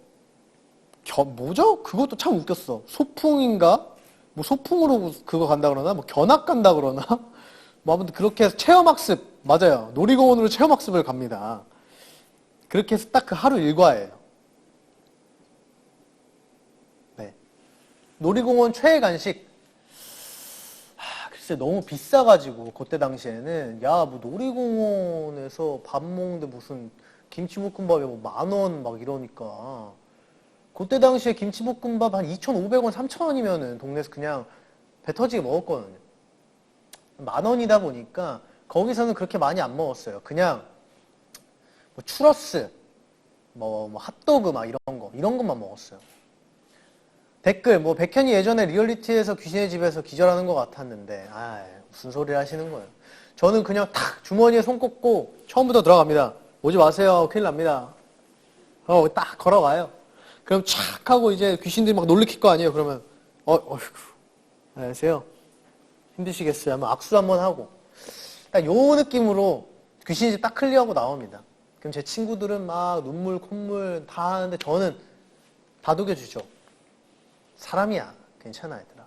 그것도 참 웃겼어. 소풍인가? 뭐 소풍으로 그거 간다 그러나? 뭐 견학 간다 그러나? 뭐 아무튼 그렇게 해서 체험학습 맞아요. 놀이공원으로 체험학습을 갑니다. 그렇게 해서 딱 그 하루 일과예요. 네. 놀이공원 최애 간식. 글쎄 너무 비싸가지고 그때 당시에는 야 뭐 놀이공원에서 밥 먹는데 무슨 김치볶음밥에 뭐 10,000원 막 이러니까 그때 당시에 김치볶음밥 한 2,500원, 3,000원이면은 동네에서 그냥 배 터지게 먹었거든요. 10,000원이다 보니까 거기서는 그렇게 많이 안 먹었어요. 그냥 뭐 추러스, 뭐 핫도그 막 이런 것만 먹었어요. 댓글 뭐 백현이 예전에 리얼리티에서 귀신의 집에서 기절하는 것 같았는데 무슨 소리를 하시는 거예요. 저는 그냥 탁 주머니에 손 꽂고 처음부터 들어갑니다. 오지 마세요. 큰일 납니다. 딱 걸어가요. 그럼 착 하고 이제 귀신들이 막 놀래킬 거 아니에요. 그러면 어이구 안녕하세요. 힘드시겠어요? 하면 악수 한번 하고 딱 요 느낌으로 귀신의 집 딱 클리어하고 나옵니다. 그럼 제 친구들은 막 눈물 콧물 다 하는데 저는 다독여주죠. 사람이야. 괜찮아 얘들아.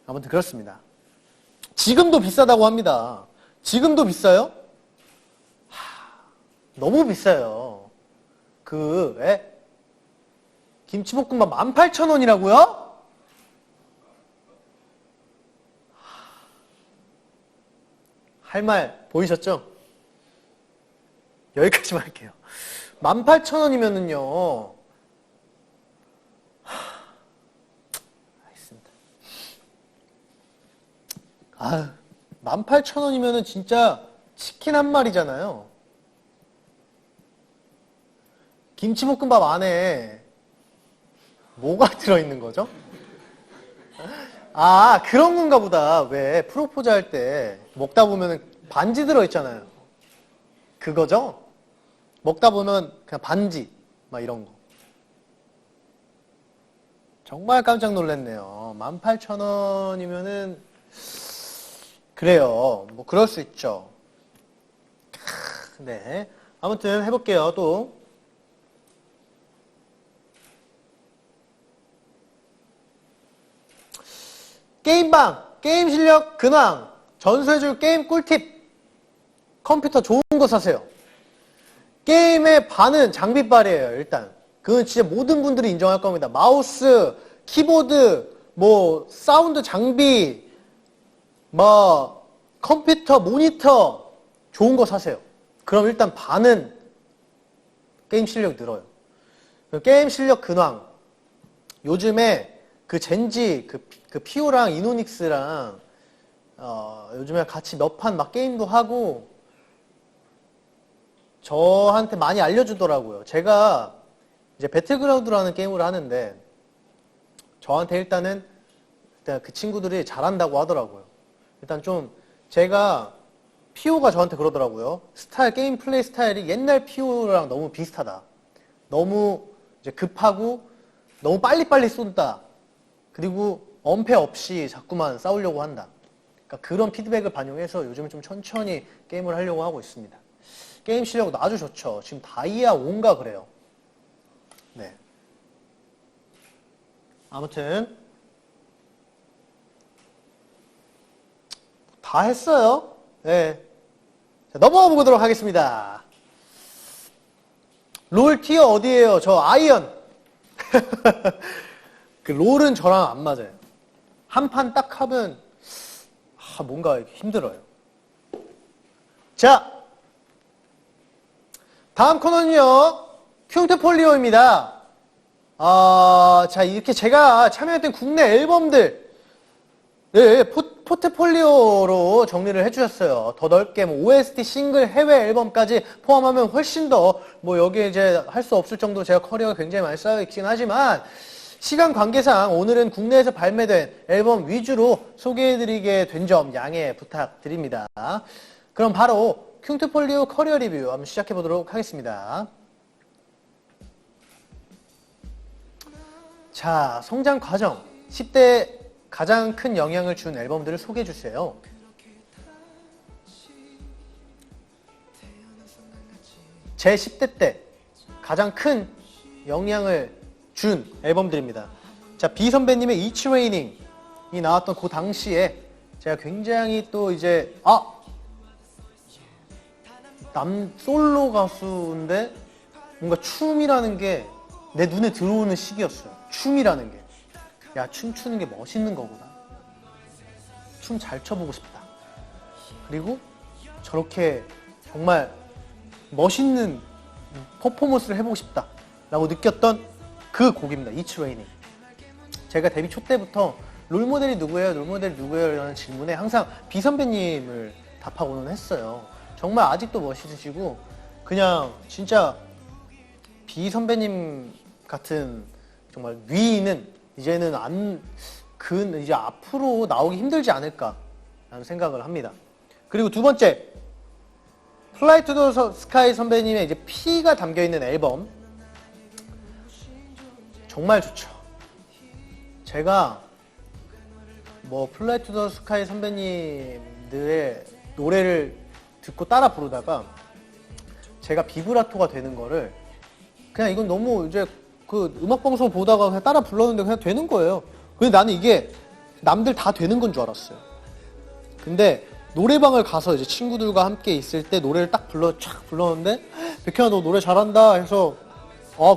아무튼 그렇습니다. 지금도 비싸다고 합니다. 지금도 비싸요? 너무 비싸요. 김치볶음밥 18,000원이라고요? 할 말 보이셨죠? 여기까지만 할게요. 18,000원이면은요. 알겠습니다. 18,000원이면은 진짜 치킨 한 마리잖아요. 김치볶음밥 안에 뭐가 들어있는 거죠? 그런 건가 보다. 왜 프로포즈 할 때 먹다 보면 반지 들어있잖아요. 그거죠? 먹다 보면 그냥 반지 막 이런 거. 정말 깜짝 놀랐네요. 18,000원이면은 그래요. 뭐 그럴 수 있죠. 네. 아무튼 해볼게요. 또 게임방, 게임 실력 근황, 전수해줄 게임 꿀팁, 컴퓨터 좋은 거 사세요. 게임의 반은 장비빨이에요, 일단. 그건 진짜 모든 분들이 인정할 겁니다. 마우스, 키보드, 뭐, 사운드 장비, 뭐, 컴퓨터, 모니터, 좋은 거 사세요. 그럼 일단 반은 게임 실력이 늘어요. 게임 실력 근황. 요즘에 그 젠지, 그 피오랑 이노닉스랑 요즘에 같이 몇 판 막 게임도 하고 저한테 많이 알려주더라고요. 제가 이제 배틀그라운드라는 게임을 하는데 저한테 일단 그 친구들이 잘한다고 하더라고요. 일단 좀 제가 PO가 저한테 그러더라고요. 게임 플레이 스타일이 옛날 PO랑 너무 비슷하다. 너무 이제 급하고 너무 빨리빨리 쏜다. 그리고 엄폐 없이 자꾸만 싸우려고 한다. 그러니까 그런 피드백을 반영해서 요즘은 좀 천천히 게임을 하려고 하고 있습니다. 게임 실력도 아주 좋죠. 지금 다이아 5인가 그래요. 네. 아무튼 다 했어요. 네. 자, 넘어가 보도록 하겠습니다. 롤 티어 어디에요? 저 아이언. 그 롤은 저랑 안 맞아요. 한 판 딱 하면 뭔가 힘들어요. 자, 다음 코너는요. 큐테폴리오입니다. 자, 이렇게 제가 참여했던 국내 앨범들 포트폴리오로 정리를 해주셨어요. 더 넓게 OST 싱글 해외 앨범까지 포함하면 훨씬 더 여기에 이제 할 수 없을 정도로 제가 커리어가 굉장히 많이 쌓여 있긴 하지만 시간 관계상 오늘은 국내에서 발매된 앨범 위주로 소개해드리게 된 점 양해 부탁드립니다. 그럼 바로 큐테폴리오 커리어 리뷰 한번 시작해보도록 하겠습니다. 자, 성장 과정 10대 가장 큰 영향을 준 앨범들을 소개해주세요. 제 10대 때 가장 큰 영향을 준 앨범들입니다. 자, 비 선배님의 It's Raining이 나왔던 그 당시에 제가 굉장히 또 이제 솔로 가수인데 뭔가 춤이라는 게 내 눈에 들어오는 시기였어요. 춤이라는 게. 야, 춤추는 게 멋있는 거구나. 춤 잘 춰보고 싶다. 그리고 저렇게 정말 멋있는 퍼포먼스를 해보고 싶다. 라고 느꼈던 그 곡입니다. It's Raining. 제가 데뷔 초 때부터 롤모델이 누구예요? 롤모델이 누구예요? 라는 질문에 항상 비 선배님을 답하고는 했어요. 정말 아직도 멋있으시고 그냥 진짜 비 선배님 같은 정말 위인은 이제는 이제 앞으로 나오기 힘들지 않을까라는 생각을 합니다. 그리고 두 번째, Fly to the Sky 선배님의 이제 피가 담겨있는 앨범. 정말 좋죠. 제가 Fly to the Sky 선배님들의 노래를 듣고 따라 부르다가 제가 비브라토가 되는 거를 그냥 이건 너무 이제 그 음악방송 보다가 그냥 따라 불렀는데 그냥 되는 거예요. 근데 나는 이게 남들 다 되는 건 줄 알았어요. 근데 노래방을 가서 이제 친구들과 함께 있을 때 노래를 딱 촥 불렀는데 백현아 너 노래 잘한다 해서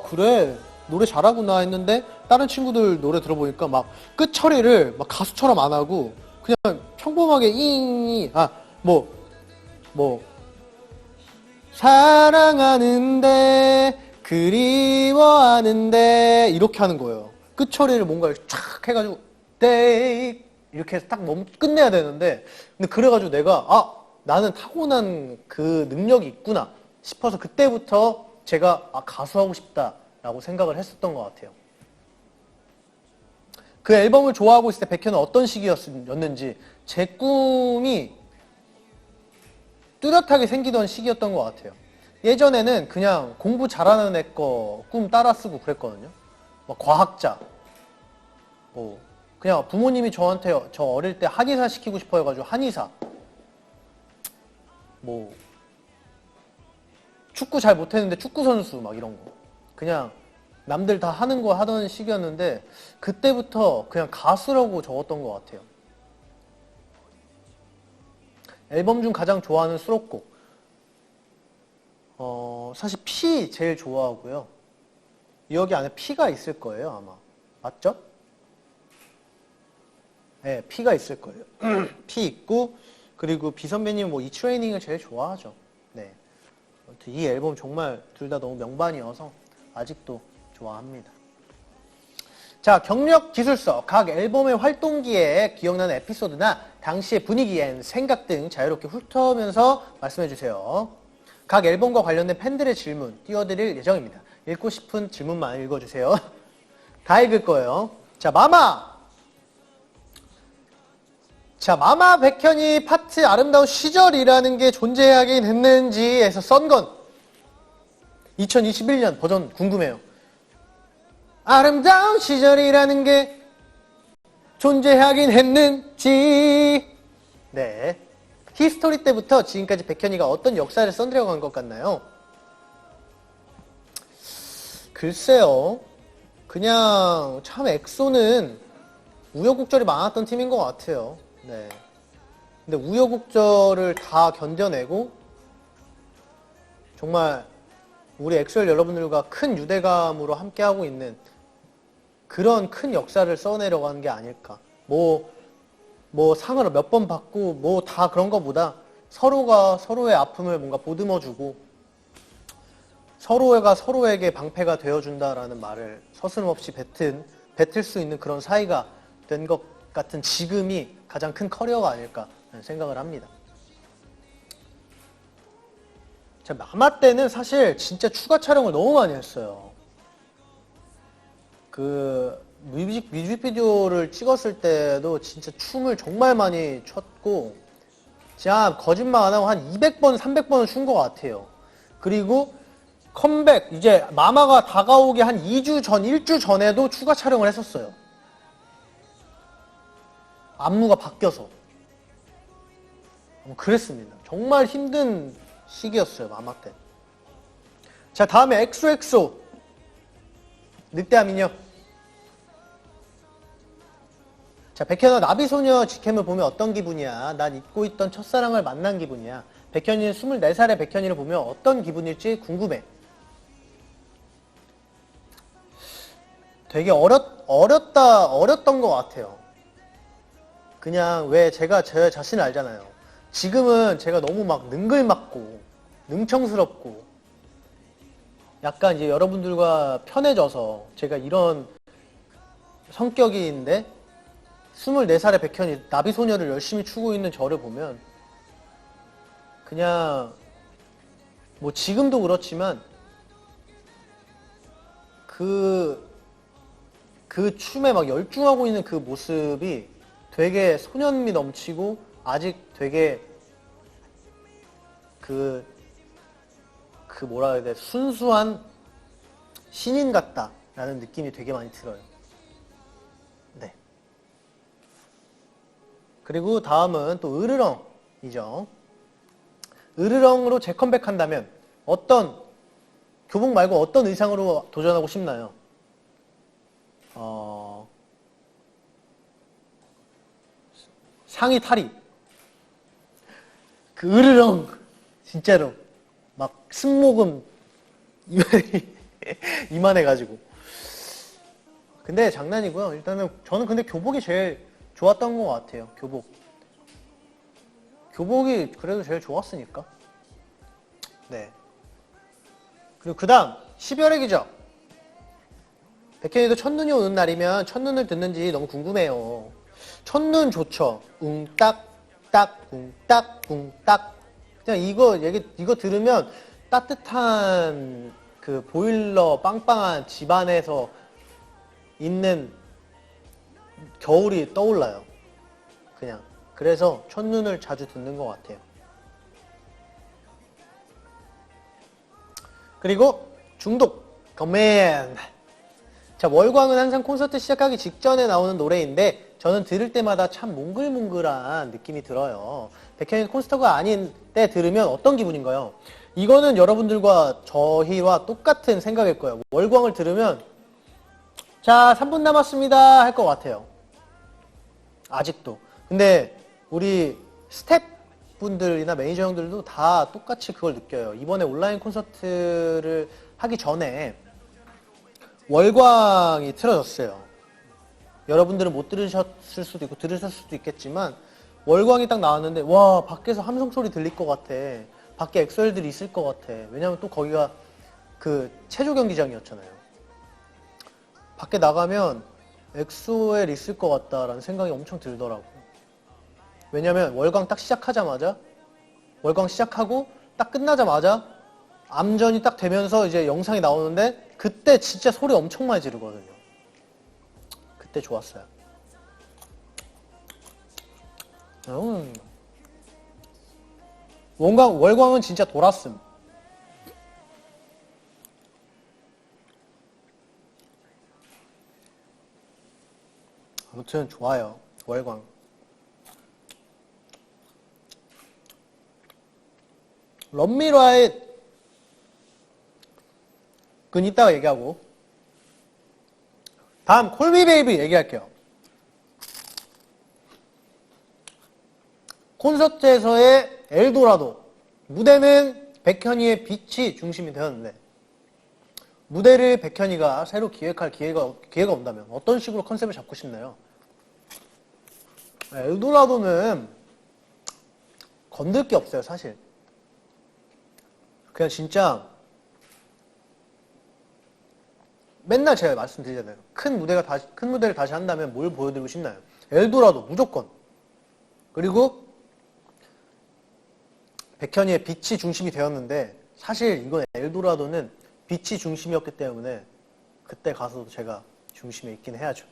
그래 노래 잘하구나 했는데 다른 친구들 노래 들어보니까 막 끝 처리를 막 가수처럼 안 하고 그냥 평범하게 사랑하는데 그리워하는데 이렇게 하는 거예요. 끝 처리를 뭔가 촥 해가지고 데이 이렇게 해서 딱 끝내야 되는데 근데 그래가지고 내가 나는 타고난 그 능력이 있구나 싶어서 그때부터 제가 가수하고 싶다라고 생각을 했었던 것 같아요. 그 앨범을 좋아하고 있을 때 백현은 어떤 시기였는지 제 꿈이 뚜렷하게 생기던 시기였던 것 같아요. 예전에는 그냥 공부 잘하는 애 거 꿈 따라 쓰고 그랬거든요. 과학자. 그냥 부모님이 저한테 저 어릴 때 한의사 시키고 싶어 해가지고 한의사. 축구 잘 못했는데 축구 선수 막 이런 거. 그냥 남들 다 하는 거 하던 시기였는데 그때부터 그냥 가수라고 적었던 것 같아요. 앨범 중 가장 좋아하는 수록곡. 사실 피 제일 좋아하고요. 여기 안에 피가 있을 거예요, 아마. 맞죠? 네, 피가 있을 거예요. 피 있고, 그리고 비 선배님은 It's Raining을 제일 좋아하죠. 네. 이 앨범 정말 둘 다 너무 명반이어서 아직도 좋아합니다. 자, 경력 기술서. 각 앨범의 활동기에 기억나는 에피소드나 당시의 분위기엔 생각 등 자유롭게 훑어면서 말씀해주세요. 각 앨범과 관련된 팬들의 질문 띄워드릴 예정입니다. 읽고 싶은 질문만 읽어주세요. 다 읽을 거예요. 자, 마마! 자, 마마 백현이 파트 아름다운 시절이라는 게 존재하긴 했는지에서 썬 건 2021년 버전 궁금해요. 아름다운 시절이라는 게 존재하긴 했는지. 네. 히스토리 때부터 지금까지 백현이가 어떤 역사를 써내려간 것 같나요? 글쎄요. 그냥 참 엑소는 우여곡절이 많았던 팀인 것 같아요. 네. 근데 우여곡절을 다 견뎌내고 정말 우리 엑소엘 여러분들과 큰 유대감으로 함께하고 있는 그런 큰 역사를 써내려가는 게 아닐까. 뭐 상을 몇 번 받고 뭐 다 그런 것보다 서로가 서로의 아픔을 뭔가 보듬어주고 서로가 서로에게 방패가 되어준다라는 말을 서슴없이 뱉을 수 있는 그런 사이가 된 것 같은 지금이 가장 큰 커리어가 아닐까 생각을 합니다. 자, 마마 때는 사실 진짜 추가 촬영을 너무 많이 했어요. 그 뮤직비디오를 찍었을 때도 진짜 춤을 정말 많이 췄고 진짜 거짓말 안 하고 한 200번, 300번은 춘 것 같아요. 그리고 컴백, 이제 마마가 다가오기 한 2주 전, 1주 전에도 추가 촬영을 했었어요. 안무가 바뀌어서. 그랬습니다. 정말 힘든 시기였어요, 마마 때. 자, 다음에 엑소엑소. 늑대와 미녀. 자, 백현아, 나비소녀 직캠을 보면 어떤 기분이야? 난 잊고 있던 첫사랑을 만난 기분이야. 백현이는 24살의 백현이를 보면 어떤 기분일지 궁금해. 되게 어렸던 것 같아요. 그냥 왜 제가 제 자신을 알잖아요. 지금은 제가 너무 막 능글맞고 능청스럽고 약간 이제 여러분들과 편해져서 제가 이런 성격인데 24살의 백현이 나비소녀를 열심히 추고 있는 저를 보면 그냥 뭐 지금도 그렇지만 그 춤에 막 열중하고 있는 그 모습이 되게 소년미 넘치고 아직 되게 뭐라 해야 돼, 순수한 신인 같다라는 느낌이 되게 많이 들어요. 네. 그리고 다음은 또 으르렁이죠. 으르렁으로 재컴백한다면 교복 말고 어떤 의상으로 도전하고 싶나요? 상의 탈의. 그 으르렁 진짜로 막 승모근 이만해가지고. 근데 장난이고요. 일단은 저는 근데 교복이 제일 좋았던 것 같아요. 교복이 그래도 제일 좋았으니까. 네. 그리고 그 다음 12월의 기적. 백현이도 첫눈이 오는 날이면 첫눈을 듣는지 너무 궁금해요. 첫눈 좋죠. 웅딱 딱 웅딱 웅딱. 그냥 이거 들으면 따뜻한 그 보일러 빵빵한 집안에서 있는 겨울이 떠올라요. 그냥. 그래서 첫눈을 자주 듣는 것 같아요. 그리고 중독. 거맨. 자, 월광은 항상 콘서트 시작하기 직전에 나오는 노래인데 저는 들을 때마다 참 몽글몽글한 느낌이 들어요. 백현이 콘서트가 아닌 때 들으면 어떤 기분인가요? 이거는 여러분들과 저희와 똑같은 생각일 거예요. 월광을 들으면 자, 3분 남았습니다 할 것 같아요. 아직도. 근데 우리 스태프분들이나 매니저 형들도 다 똑같이 그걸 느껴요. 이번에 온라인 콘서트를 하기 전에 월광이 틀어졌어요. 여러분들은 못 들으셨을 수도 있고 들으셨을 수도 있겠지만 월광이 딱 나왔는데 와, 밖에서 함성 소리 들릴 것 같아. 밖에 엑소엘들이 있을 것 같아. 왜냐면 또 거기가 그 체조 경기장이었잖아요. 밖에 나가면 엑소엘 있을 것 같다라는 생각이 엄청 들더라고. 왜냐면 월광 딱 시작하자마자 월광 시작하고 딱 끝나자마자 암전이 딱 되면서 이제 영상이 나오는데 그때 진짜 소리 엄청 많이 지르거든요. 그때 좋았어요. 월광은 진짜 돌았음. 아무튼 좋아요. 월광. 럼미라잇 그건 이따가 얘기하고 다음 콜미베이비 얘기할게요. 콘서트에서의 엘도라도 무대는 백현이의 빛이 중심이 되었는데 무대를 백현이가 새로 기획할 기회가 온다면 어떤 식으로 컨셉을 잡고 싶나요? 엘도라도는 건들 게 없어요, 사실. 그냥 진짜 맨날 제가 말씀드리잖아요. 큰 무대를 다시 한다면 뭘 보여드리고 싶나요? 엘도라도 무조건. 그리고 백현이의 빛이 중심이 되었는데 사실 이건 엘도라도는 빛이 중심이었기 때문에 그때 가서도 제가 중심에 있긴 해야죠.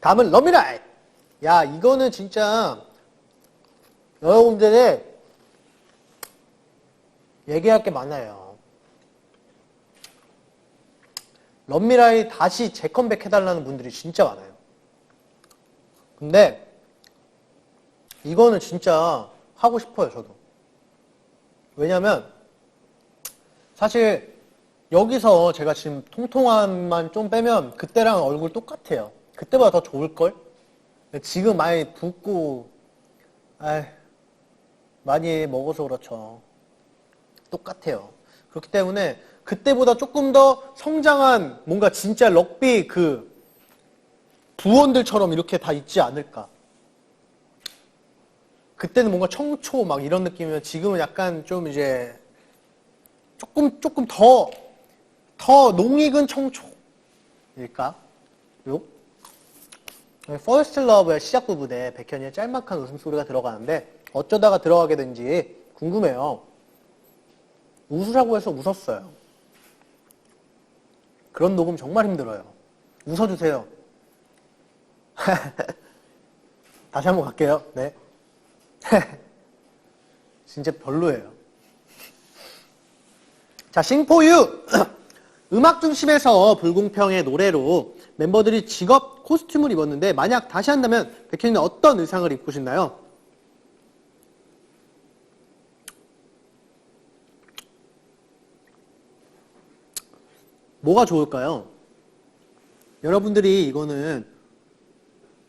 다음은 럼미라잇. 야, 이거는 진짜 여러분들의 얘기할 게 많아요. 럼미라잇 다시 재컴백 해달라는 분들이 진짜 많아요. 근데 이거는 진짜 하고 싶어요, 저도. 왜냐면 사실 여기서 제가 지금 통통함만 좀 빼면 그때랑 얼굴 똑같아요. 그때보다 더 좋을걸? 지금 많이 붓고 많이 먹어서 그렇죠. 똑같아요. 그렇기 때문에 그때보다 조금 더 성장한 뭔가 진짜 럭비 그 부원들처럼 이렇게 다 있지 않을까. 그때는 뭔가 청초 막 이런 느낌이면 지금은 약간 좀 이제 조금 더 농익은 청초일까? 요? 퍼스트 러브의 시작 부분에 백현이의 짤막한 웃음소리가 들어가는데 어쩌다가 들어가게 된지 궁금해요. 웃으라고 해서 웃었어요. 그런 녹음 정말 힘들어요. 웃어주세요. 다시 한번 갈게요. 네. 진짜 별로예요. 자, 싱포유! 음악 중심에서 불공평의 노래로 멤버들이 직업 코스튬을 입었는데 만약 다시 한다면 백현이는 어떤 의상을 입고 싶나요? 뭐가 좋을까요? 여러분들이 이거는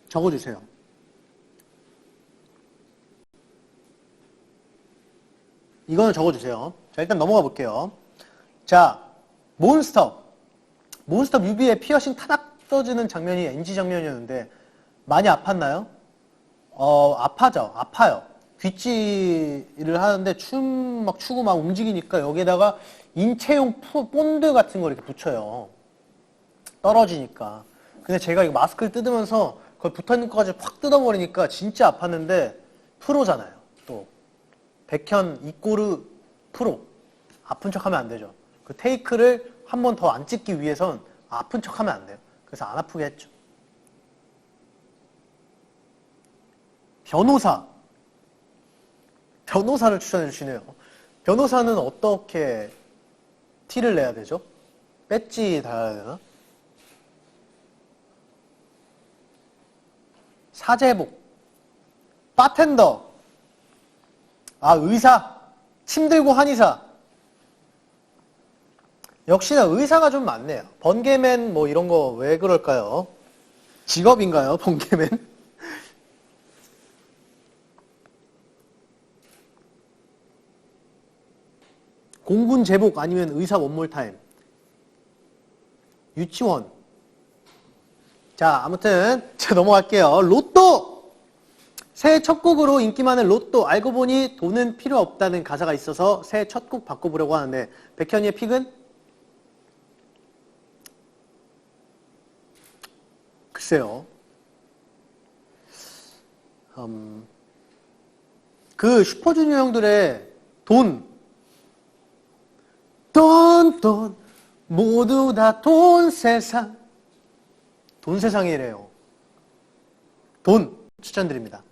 적어주세요. 이거는 적어주세요. 자, 일단 넘어가 볼게요. 자, 몬스터 뮤비에 피어싱 타닥 떠지는 장면이 NG 장면이었는데 많이 아팠나요? 아파요. 귀찌를 하는데 춤 막 추고 막 움직이니까 여기에다가 인체용 본드 같은 거 이렇게 붙여요. 떨어지니까. 근데 제가 이거 마스크를 뜯으면서 그걸 붙어있는 것까지 확 뜯어버리니까 진짜 아팠는데 프로잖아요. 또 백현 이꼬르 프로. 아픈 척 하면 안 되죠. 그 테이크를 한 번 더 안 찍기 위해선 아픈 척 하면 안 돼요. 그래서 안 아프게 했죠. 변호사를 추천해 주시네요. 변호사는 어떻게 티를 내야 되죠? 배지 달아야 되나? 사제복, 바텐더, 의사, 침 들고 한의사. 역시나 의사가 좀 많네요. 번개맨 뭐 이런 거 왜 그럴까요? 직업인가요, 번개맨? 공군 제복 아니면 의사 원몰타임. 유치원. 자, 아무튼 자 넘어갈게요. 로또! 새해 첫 곡으로 인기 많은 로또. 알고 보니 돈은 필요 없다는 가사가 있어서 새해 첫 곡 바꿔보려고 하는데 백현이의 픽은? 글쎄요. 그 슈퍼주니어 형들의 돈, 모두 다 돈 세상이래요. 돈 추천드립니다.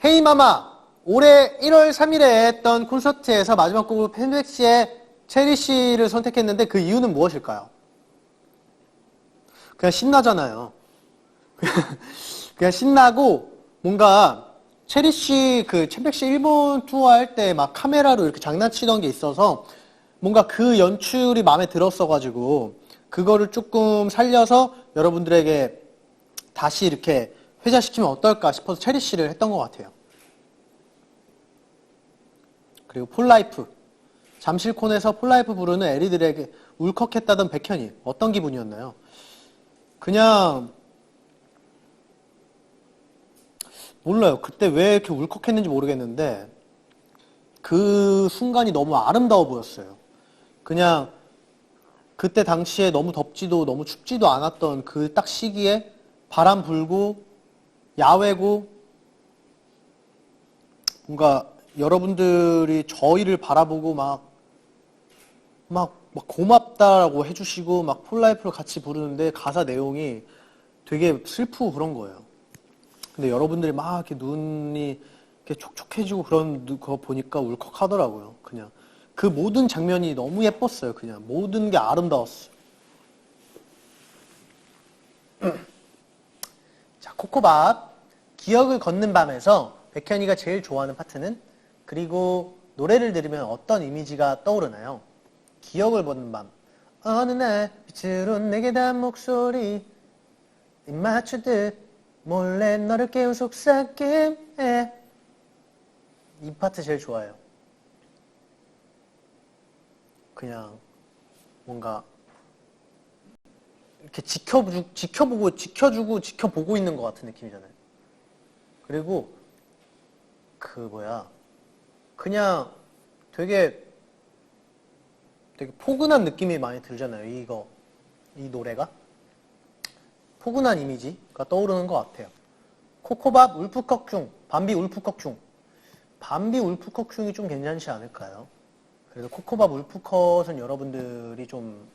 헤이마마, 올해 1월 3일에 했던 콘서트에서 마지막 곡으로 팬백시의 체리씨를 선택했는데 그 이유는 무엇일까요? 그냥 신나잖아요. 그냥 신나고 뭔가 체리씨 그 챔백씨 일본 투어 할 때 막 카메라로 이렇게 장난치던 게 있어서 뭔가 그 연출이 마음에 들었어가지고 그거를 조금 살려서 여러분들에게 다시 이렇게 회자시키면 어떨까 싶어서 체리씨를 했던 것 같아요. 그리고 폴라이프. 잠실콘에서 폴라이프 부르는 애리들에게 울컥했다던 백현이 어떤 기분이었나요? 그냥 몰라요. 그때 왜 이렇게 울컥했는지 모르겠는데 그 순간이 너무 아름다워 보였어요. 그냥 그때 당시에 너무 덥지도 너무 춥지도 않았던 그 딱 시기에 바람 불고 야외고 뭔가 여러분들이 저희를 바라보고 막 고맙다라고 해주시고 막 폴라이프를 같이 부르는데 가사 내용이 되게 슬프고 그런 거예요. 근데 여러분들이 막 이렇게 눈이 이렇게 촉촉해지고 그런 거 보니까 울컥하더라고요. 그냥 그 모든 장면이 너무 예뻤어요. 그냥 모든 게 아름다웠어요. 자, 코코밥. 기억을 걷는 밤에서 백현이가 제일 좋아하는 파트는? 그리고 노래를 들으면 어떤 이미지가 떠오르나요? 기억을 걷는 밤. 어느 날 빛으로 내게 단 목소리 입 맞추듯 몰래 너를 깨운 속삭임에 이 파트 제일 좋아요. 그냥 뭔가 이렇게 지켜보고 있는 것 같은 느낌이잖아요. 그리고 그냥 되게 포근한 느낌이 많이 들잖아요. 이 노래가. 포근한 이미지가 떠오르는 것 같아요. 코코밥 울프꺽충, 밤비 울프꺽충. 밤비 울프꺽충이 좀 괜찮지 않을까요? 그래서 코코밥 울프컷은 여러분들이 좀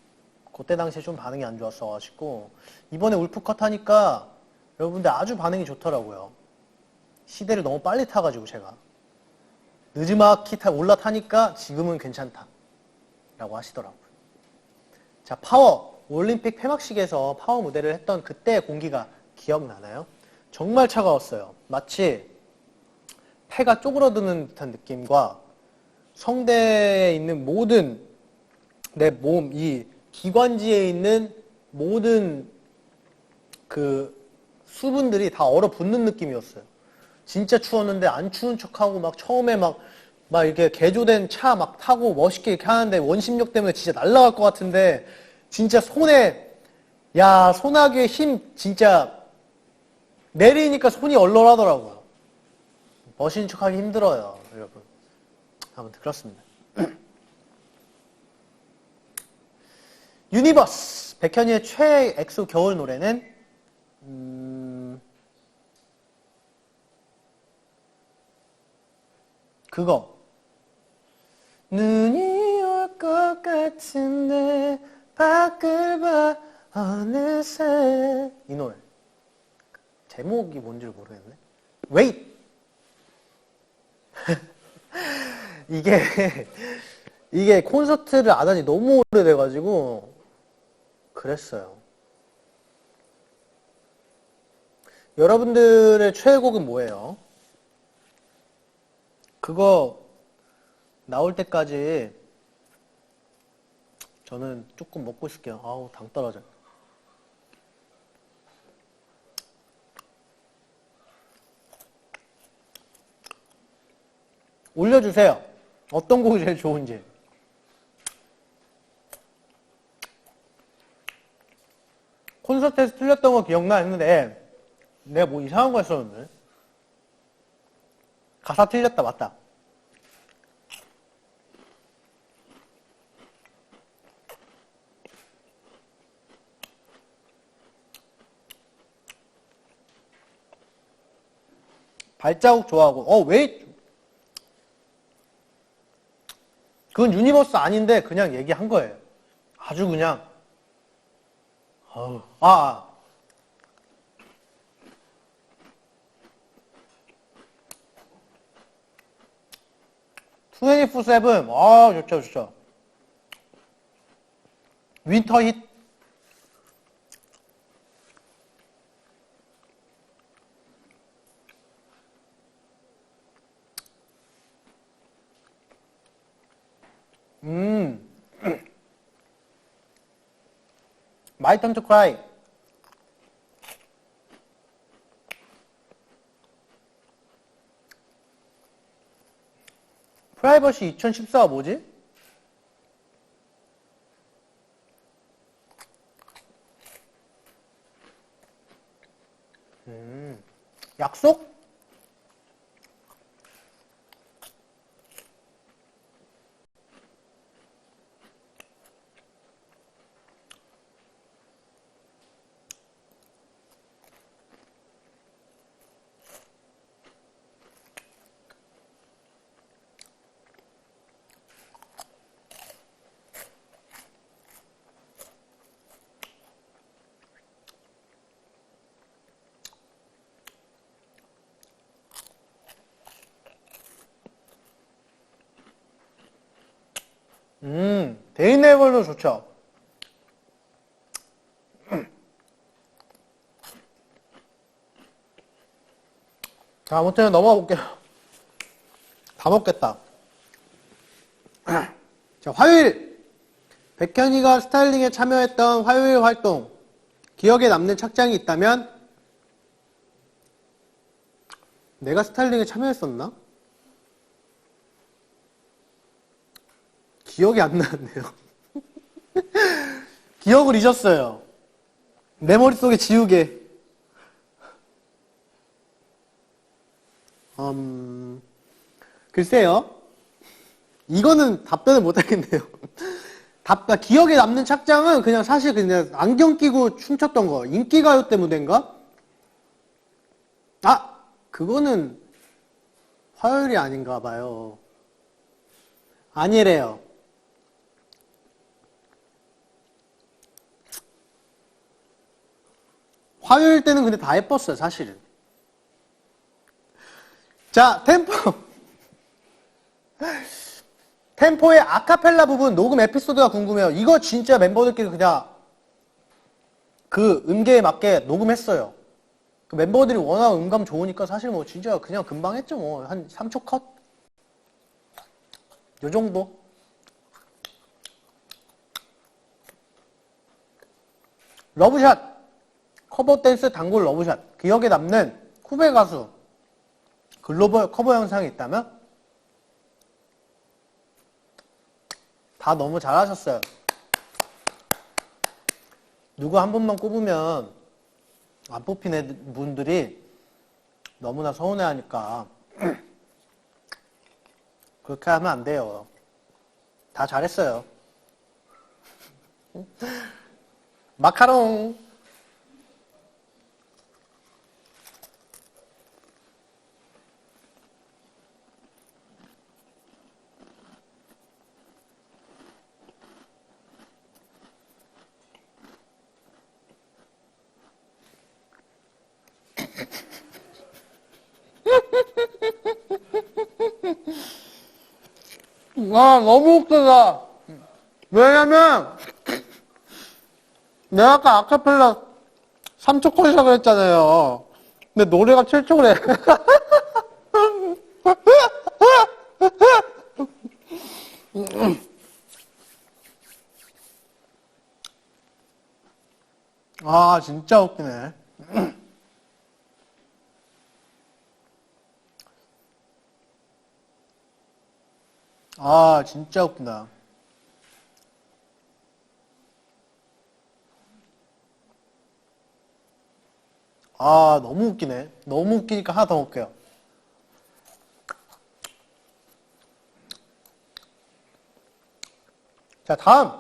그때 당시에 좀 반응이 안 좋았어가지고 이번에 울프컷 하니까 여러분들 아주 반응이 좋더라고요. 시대를 너무 빨리 타가지고 제가 느지막히 올라타니까 지금은 괜찮다 라고 하시더라고요. 자, 파워 올림픽 폐막식에서 파워 무대를 했던 그때의 공기가 기억나나요? 정말 차가웠어요. 마치 폐가 쪼그러드는 듯한 느낌과 성대에 있는 모든 내 몸, 이 기관지에 있는 모든 그 수분들이 다 얼어붙는 느낌이었어요. 진짜 추웠는데 안 추운 척하고 막 처음에 막 이렇게 개조된 차 막 타고 멋있게 이렇게 하는데 원심력 때문에 진짜 날아갈 것 같은데 진짜 소나기의 힘 진짜 내리니까 손이 얼얼하더라고요. 멋있는 척하기 힘들어요, 여러분. 아무튼 그렇습니다. 유니버스 백현이의 최애 엑소 겨울 노래는 그거 눈이 올 것 같은데 밖을 봐 어느새 이 노래 제목이 뭔지 모르겠네. Wait 이게 콘서트를 안 한지 너무 오래돼가지고 그랬어요. 여러분들의 최애곡은 뭐예요? 그거 나올 때까지 저는 조금 먹고 있을게요. 아우 당 떨어져. 올려주세요. 어떤 곡이 제일 좋은지. 콘서트에서 틀렸던 거 기억나 했는데 내가 뭐 이상한 거 했었는데 가사 틀렸다 맞다. 발자국 좋아하고. 왜? 그건 유니버스 아닌데 그냥 얘기한 거예요. 아주 그냥. 아. 24/7. 좋죠, 좋죠. 윈터 힛. My turn to cry. 프라이버시 2014가 뭐지? 약속? 데이네벌도 좋죠. 자, 아무튼 넘어가 볼게요. 다 먹겠다. 자, 화요일. 백현이가 스타일링에 참여했던 화요일 활동. 기억에 남는 착장이 있다면? 내가 스타일링에 참여했었나? 기억이 안 나는데요. 기억을 잊었어요. 내 머릿속에 지우개. 글쎄요. 이거는 답변을 못하겠네요. 기억에 남는 착장은 그냥 사실 그냥 안경 끼고 춤췄던 거. 인기가요 때문인가? 그거는 화요일이 아닌가 봐요. 아니래요. 화요일 때는 근데 다 예뻤어요, 사실은. 자, 템포의 아카펠라 부분 녹음 에피소드가 궁금해요. 이거 진짜 멤버들끼리 그냥 그 음계에 맞게 녹음했어요. 그 멤버들이 워낙 음감 좋으니까 사실 뭐 진짜 그냥 금방 했죠. 뭐 한 3초 컷? 요 정도? 러브샷. 커버 댄스 단골 러브샷. 기억에 남는 후배 가수 글로벌 커버 영상이 있다면? 다 너무 잘하셨어요. 누구 한 분만 꼽으면 안 뽑힌 분들이 너무나 서운해하니까 그렇게 하면 안 돼요. 다 잘했어요. 마카롱. 너무 웃기다. 왜냐면, 내가 아까 아카펠라 3초 컷이라고 했잖아요. 근데 노래가 7초래. 진짜 웃기네. 진짜 웃긴다. 너무 웃기네. 너무 웃기니까 하나 더 먹을게요. 자, 다음.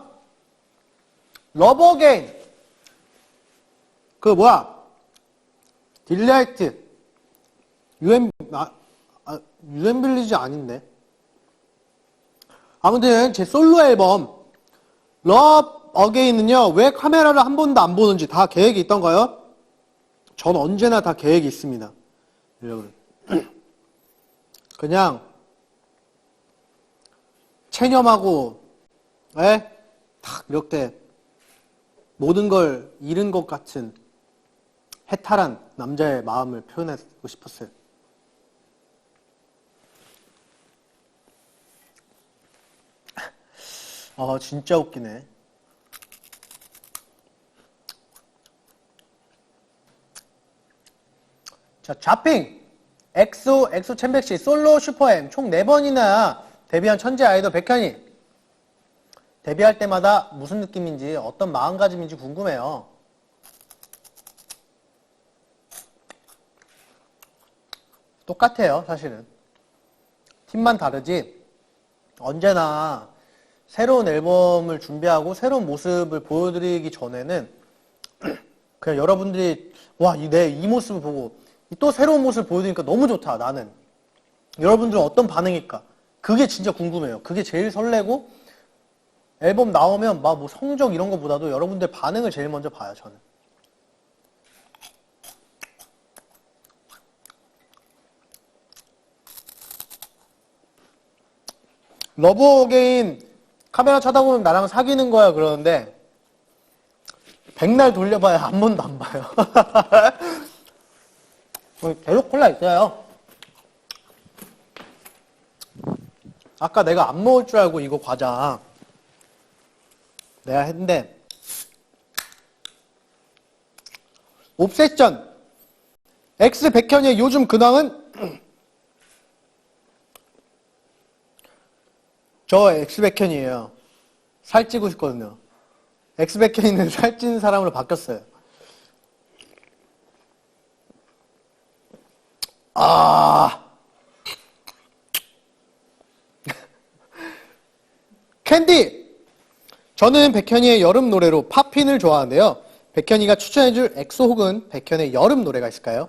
러버게인. 딜라이트. 유엔빌리지 아닌데. 아무튼 제 솔로 앨범 러브 어게인은요, 왜 카메라를 한 번도 안 보는지 다 계획이 있던가요? 전 언제나 다 계획이 있습니다. 여러분. 그냥 체념하고 딱 이렇게 모든 걸 잃은 것 같은 해탈한 남자의 마음을 표현하고 싶었어요. 진짜 웃기네. 자, 자핑, 엑소 챔백씨, 솔로 슈퍼엠 총 4번이나 데뷔한 천재 아이돌 백현이. 데뷔할 때마다 무슨 느낌인지 어떤 마음가짐인지 궁금해요. 똑같아요, 사실은. 팀만 다르지 언제나 새로운 앨범을 준비하고 새로운 모습을 보여드리기 전에는 그냥 여러분들이 와, 이 모습을 보고 또 새로운 모습을 보여드리니까 너무 좋다, 나는. 여러분들은 어떤 반응일까? 그게 진짜 궁금해요. 그게 제일 설레고 앨범 나오면 막 뭐 성적 이런 거보다도 여러분들 반응을 제일 먼저 봐요, 저는. 러브 어게인 카메라 쳐다보면 나랑 사귀는 거야 그러는데 백날 돌려봐야 한 번도 안 봐요. 계속 콜라 있어요. 아까 내가 안 먹을 줄 알고 이거 과자 내가 했는데 옵세션 엑스 백현이의 요즘 근황은 저 엑스 백현이에요. 살찌고 싶거든요. 엑스 백현이는 살찐 사람으로 바뀌었어요. 캔디! 저는 백현이의 여름 노래로 팝핀을 좋아하는데요. 백현이가 추천해줄 엑소 혹은 백현의 여름 노래가 있을까요?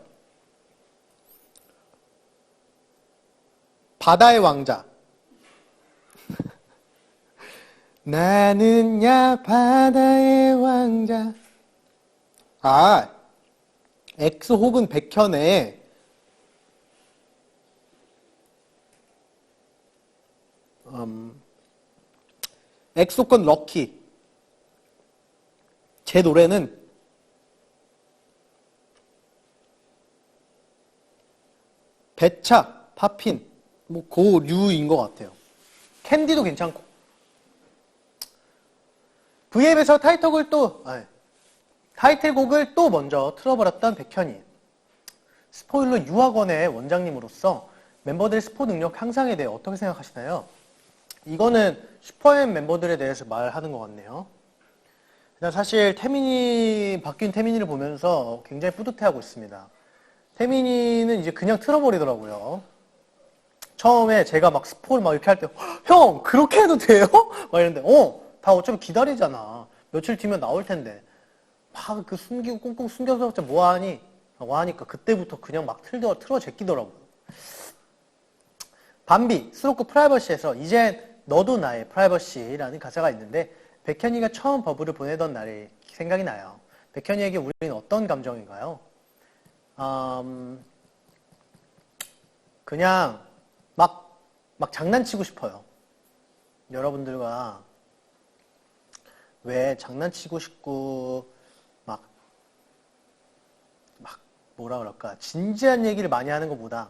바다의 왕자. 나는야 바다의 왕자. 엑소 혹은 백현의 엑소권 럭키. 제 노래는 배차, 팝핀, 뭐 고류인 것 같아요. 캔디도 괜찮고. V앱에서 타이틀곡을 또 먼저 틀어버렸던 백현이. 스포일러 유학원의 원장님으로서 멤버들의 스포 능력 향상에 대해 어떻게 생각하시나요? 이거는 슈퍼엠 멤버들에 대해서 말하는 것 같네요. 사실 바뀐 태민이를 보면서 굉장히 뿌듯해하고 있습니다. 태민이는 이제 그냥 틀어버리더라고요. 처음에 제가 막 스포를 막 이렇게 할 때, 형, 그렇게 해도 돼요? 막 이랬는데, 다 어차피 기다리잖아. 며칠 뒤면 나올 텐데. 막 숨기고 꽁꽁 숨겨서 뭐하니? 하니까 그때부터 그냥 막 틀어 제끼더라고요. 밤비, 수록곡 프라이버시에서 이젠 너도 나의 프라이버시라는 가사가 있는데 백현이가 처음 버블을 보내던 날이 생각이 나요. 백현이에게 우리는 어떤 감정인가요? 그냥 막 장난치고 싶어요. 여러분들과 왜 장난치고 싶고 막 뭐라 그럴까, 진지한 얘기를 많이 하는 것보다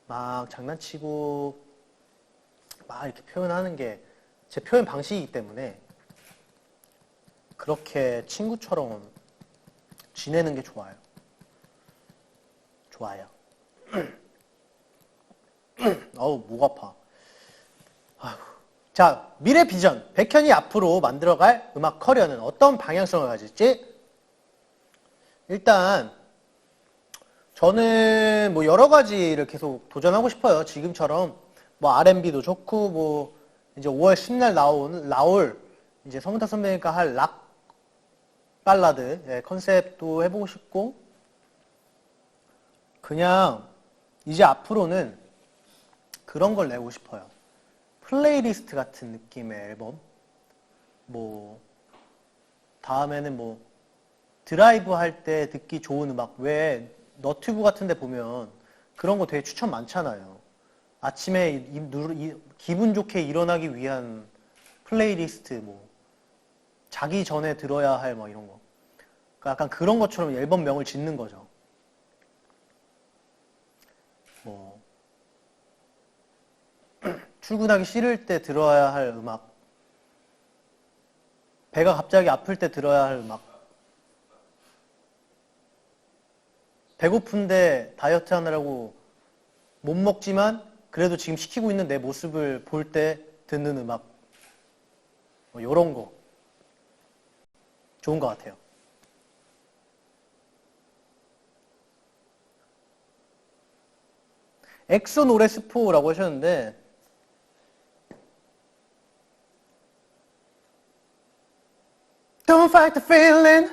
막 장난치고 막 이렇게 표현하는 게 제 표현 방식이기 때문에 그렇게 친구처럼 지내는 게 좋아요. 어우, 목 아파. 자, 미래 비전. 백현이 앞으로 만들어갈 음악 커리어는 어떤 방향성을 가질지. 일단 저는 뭐 여러 가지를 계속 도전하고 싶어요. 지금처럼 뭐 R&B도 좋고 뭐 이제 5월 10날 나올 이제 서문탁 선배님과 할 락 발라드 컨셉도 해보고 싶고, 그냥 이제 앞으로는 그런 걸 내고 싶어요. 플레이리스트 같은 느낌의 앨범. 뭐 다음에는 뭐 드라이브 할 때 듣기 좋은 음악. 왜 너튜브 같은 데 보면 그런 거 되게 추천 많잖아요. 아침에 기분 좋게 일어나기 위한 플레이리스트, 뭐 자기 전에 들어야 할 뭐 이런 거. 그러니까 약간 그런 것처럼 앨범명을 짓는 거죠. 뭐 출근하기 싫을 때 들어야 할 음악, 배가 갑자기 아플 때 들어야 할 음악, 배고픈데 다이어트 하느라고 못 먹지만 그래도 지금 시키고 있는 내 모습을 볼 때 듣는 음악, 뭐 이런 거 좋은 것 같아요. 엑소 노래 스포라고 하셨는데 Don't fight the feeling.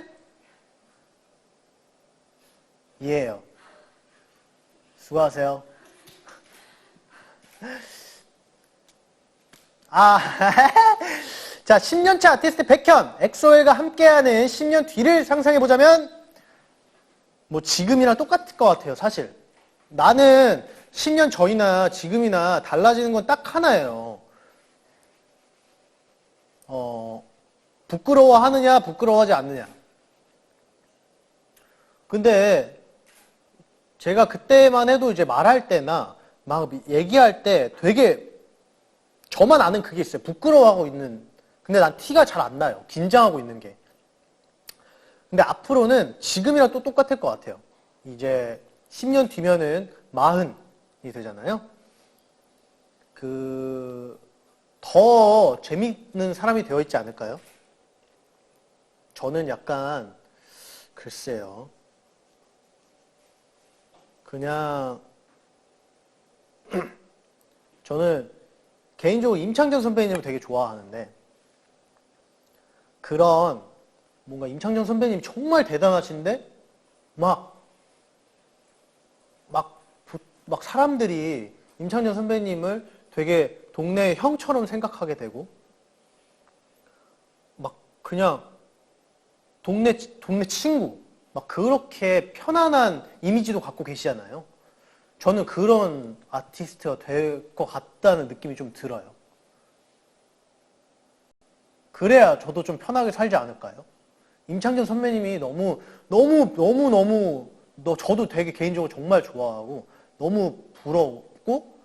이해요. 수고하세요. 자, 10년차 아티스트 백현, 엑소엘과 함께하는 10년 뒤를 상상해보자면 뭐 지금이랑 똑같을 것 같아요, 사실. 나는 10년 전이나 지금이나 달라지는 건 딱 하나예요. 부끄러워하느냐, 부끄러워하지 않느냐. 근데 제가 그때만 해도 이제 말할 때나 막 얘기할 때 되게 저만 아는 그게 있어요. 부끄러워하고 있는. 근데 난 티가 잘 안 나요. 긴장하고 있는 게. 근데 앞으로는 지금이랑 또 똑같을 것 같아요. 이제 10년 뒤면은 40이 되잖아요. 더 재밌는 사람이 되어 있지 않을까요? 저는 약간, 글쎄요. 그냥, 저는 개인적으로 임창정 선배님을 되게 좋아하는데, 그런, 뭔가 임창정 선배님이 정말 대단하신데, 막 사람들이 임창정 선배님을 되게 동네 형처럼 생각하게 되고, 막 그냥 동네 친구, 막 그렇게 편안한 이미지도 갖고 계시잖아요. 저는 그런 아티스트가 될 것 같다는 느낌이 좀 들어요. 그래야 저도 좀 편하게 살지 않을까요? 임창정 선배님이 저도 되게 개인적으로 정말 좋아하고, 너무 부럽고,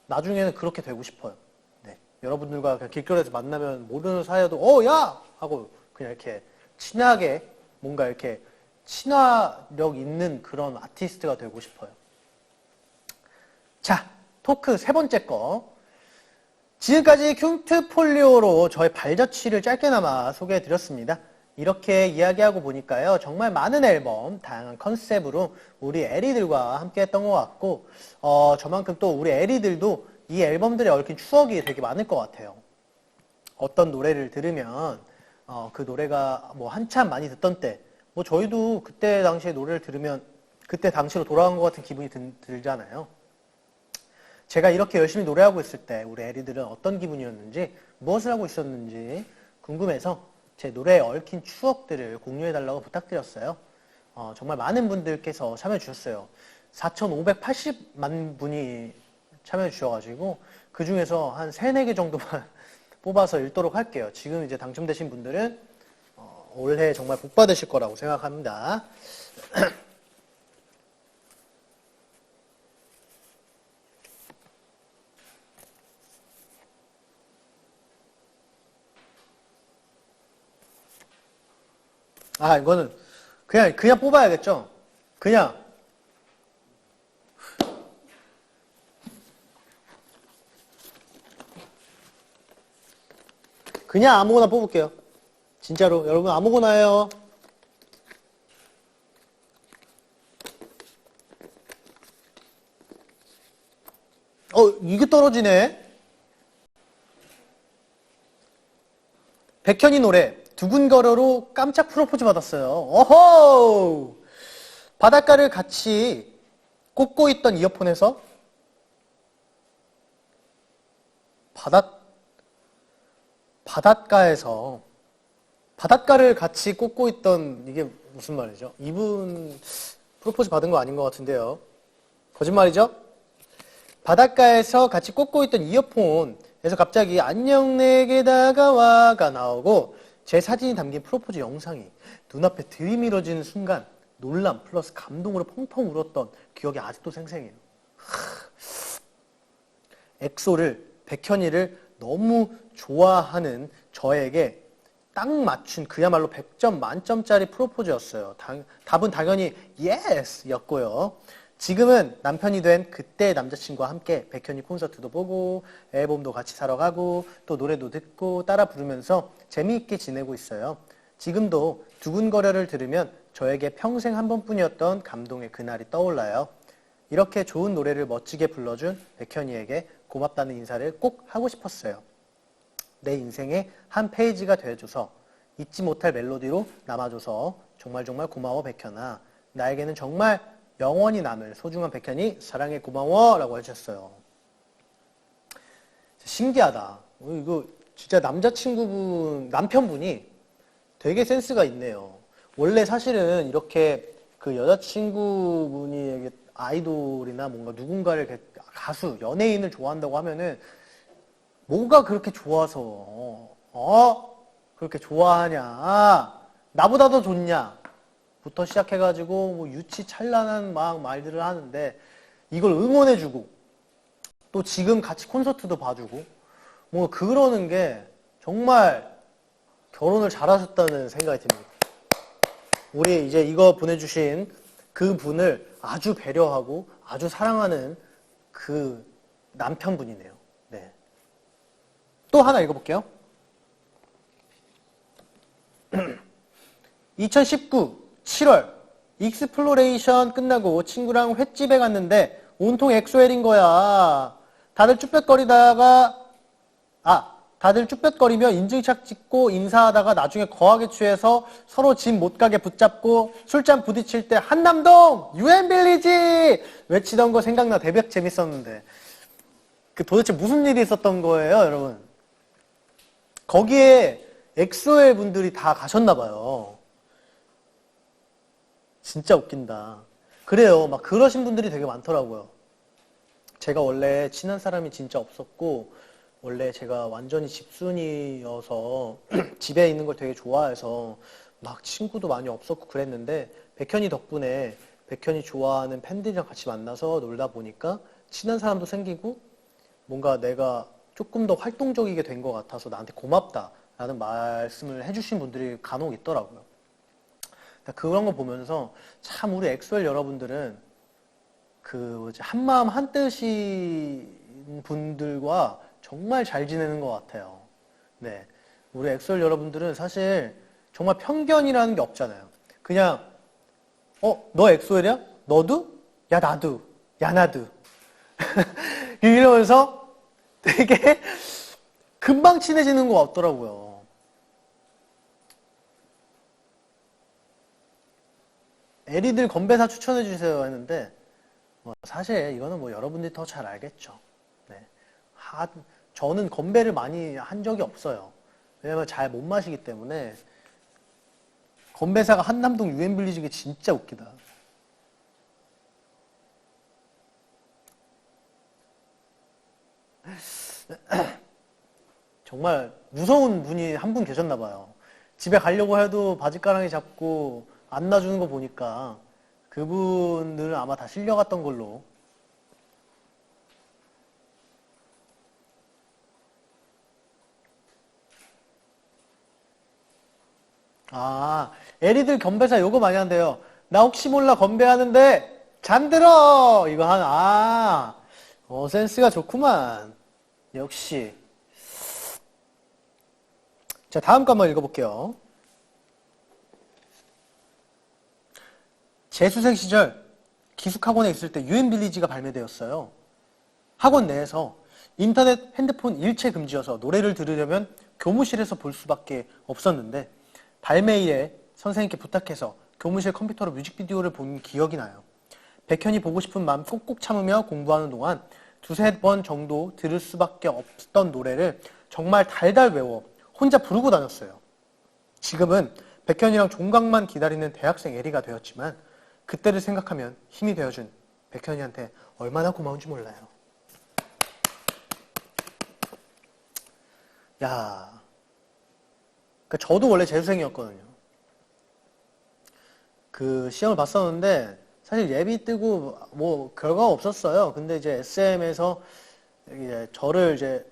나중에는 그렇게 되고 싶어요. 네. 여러분들과 그냥 길거리에서 만나면 모르는 사이여도, 야! 하고 그냥 이렇게 친하게, 뭔가 이렇게 친화력 있는 그런 아티스트가 되고 싶어요. 자, 토크 세 번째 거. 지금까지 큐트폴리오로 저의 발자취를 짧게나마 소개해드렸습니다. 이렇게 이야기하고 보니까요, 정말 많은 앨범, 다양한 컨셉으로 우리 애리들과 함께 했던 것 같고, 저만큼 또 우리 애리들도 이 앨범들에 얽힌 추억이 되게 많을 것 같아요. 어떤 노래를 들으면, 그 노래가 뭐 한참 많이 듣던 때, 뭐 저희도 그때 당시에 노래를 들으면 그때 당시로 돌아간 것 같은 기분이 들잖아요. 제가 이렇게 열심히 노래하고 있을 때 우리 애리들은 어떤 기분이었는지, 무엇을 하고 있었는지 궁금해서 제 노래에 얽힌 추억들을 공유해달라고 부탁드렸어요. 정말 많은 분들께서 참여해주셨어요. 4,580만 분이 참여해주셔가지고 그 중에서 한 3, 4개 정도만 뽑아서 읽도록 할게요. 지금 이제 당첨되신 분들은 올해 정말 복 받으실 거라고 생각합니다. 이거는 그냥 뽑아야겠죠? 그냥 아무거나 뽑을게요. 진짜로 여러분 아무거나 해요. 이게 떨어지네. 백현이 노래 두근거려로 깜짝 프로포즈 받았어요. 어호! 바닷가를 같이 꽂고 있던 이어폰에서 바닷가에서 바닷가를 같이 꽂고 있던, 이게 무슨 말이죠? 이분 프로포즈 받은 거 아닌 것 같은데요. 거짓말이죠? 바닷가에서 같이 꽂고 있던 이어폰에서 갑자기 안녕 내게 다가와가 나오고 제 사진이 담긴 프로포즈 영상이 눈앞에 들이밀어지는 순간 놀람 플러스 감동으로 펑펑 울었던 기억이 아직도 생생해요. 엑소를, 백현이를 너무 좋아하는 저에게 딱 맞춘 그야말로 100점 만점짜리 프로포즈였어요. 답은 당연히 yes 였고요. 지금은 남편이 된 그때의 남자친구와 함께 백현이 콘서트도 보고 앨범도 같이 사러 가고 또 노래도 듣고 따라 부르면서 재미있게 지내고 있어요. 지금도 두근거려를 들으면 저에게 평생 한 번뿐이었던 감동의 그날이 떠올라요. 이렇게 좋은 노래를 멋지게 불러준 백현이에게 고맙다는 인사를 꼭 하고 싶었어요. 내 인생의 한 페이지가 되어줘서 잊지 못할 멜로디로 남아줘서 정말 정말 고마워 백현아. 나에게는 정말 영원히 남을 소중한 백현이 사랑해 고마워 라고 해주셨어요. 신기하다. 이거 진짜 남편분이 되게 센스가 있네요. 원래 사실은 이렇게 그 여자친구분이 아이돌이나 뭔가 누군가를 가수, 연예인을 좋아한다고 하면은 뭐가 그렇게 좋아서 그렇게 좋아하냐, 나보다 더 좋냐 부터 시작해가지고 뭐 유치찬란한 막 말들을 하는데 이걸 응원해주고 또 지금 같이 콘서트도 봐주고 뭐 그러는 게 정말 결혼을 잘하셨다는 생각이 듭니다. 우리 이제 이거 보내주신 그 분을 아주 배려하고 아주 사랑하는 그 남편분이네요. 네. 또 하나 읽어볼게요. 2019 7월 익스플로레이션 끝나고 친구랑 횟집에 갔는데 온통 엑소엘인 거야. 다들 쭈뼛거리며 인증샷 찍고 인사하다가 나중에 거하게 취해서 서로 집 못 가게 붙잡고 술잔 부딪힐 때 한남동 유엔빌리지 외치던 거 생각나. 대박 재밌었는데 그 도대체 무슨 일이 있었던 거예요, 여러분? 거기에 엑소엘 분들이 다 가셨나 봐요. 진짜 웃긴다. 그래요. 막 그러신 분들이 되게 많더라고요. 제가 원래 친한 사람이 진짜 없었고 원래 제가 완전히 집순이여서 집에 있는 걸 되게 좋아해서 막 친구도 많이 없었고 그랬는데 백현이 덕분에 백현이 좋아하는 팬들이랑 같이 만나서 놀다 보니까 친한 사람도 생기고 뭔가 내가 조금 더 활동적이게 된 것 같아서 나한테 고맙다라는 말씀을 해주신 분들이 간혹 있더라고요. 그런 거 보면서 참 우리 엑소엘 여러분들은 그 한마음 한뜻인 분들과 정말 잘 지내는 것 같아요. 네, 우리 엑소엘 여러분들은 사실 정말 편견이라는 게 없잖아요. 그냥 너 엑소엘이야? 너도? 야 나도. 야 나도. 이러면서 되게 금방 친해지는 것 같더라고요. 에리들 건배사 추천해주세요 했는데 사실 이거는 뭐 여러분들이 더 잘 알겠죠. 네. 저는 건배를 많이 한 적이 없어요. 왜냐면 잘 못 마시기 때문에. 건배사가 한남동 유엔빌리지가 진짜 웃기다. 정말 무서운 분이 한 분 계셨나 봐요. 집에 가려고 해도 바지가랑이 잡고 안 놔주는 거 보니까 그분들은 아마 다 실려갔던 걸로. 에리들 건배사 요거 많이 한대요. 나 혹시 몰라 건배하는데 잠들어! 이거 센스가 좋구만. 역시. 자, 다음 거 한번 읽어볼게요. 재수생 시절 기숙학원에 있을 때 유엔빌리지가 발매되었어요. 학원 내에서 인터넷, 핸드폰 일체 금지여서 노래를 들으려면 교무실에서 볼 수밖에 없었는데 발매일에 선생님께 부탁해서 교무실 컴퓨터로 뮤직비디오를 본 기억이 나요. 백현이 보고 싶은 마음 꾹꾹 참으며 공부하는 동안 두세 번 정도 들을 수밖에 없던 노래를 정말 달달 외워 혼자 부르고 다녔어요. 지금은 백현이랑 종강만 기다리는 대학생 에리가 되었지만 그때를 생각하면 힘이 되어준 백현이한테 얼마나 고마운지 몰라요. 야, 그러니까 저도 원래 재수생이었거든요. 그 시험을 봤었는데 사실 예비 뜨고 뭐 결과가 없었어요. 근데 이제 SM에서 이제 저를 이제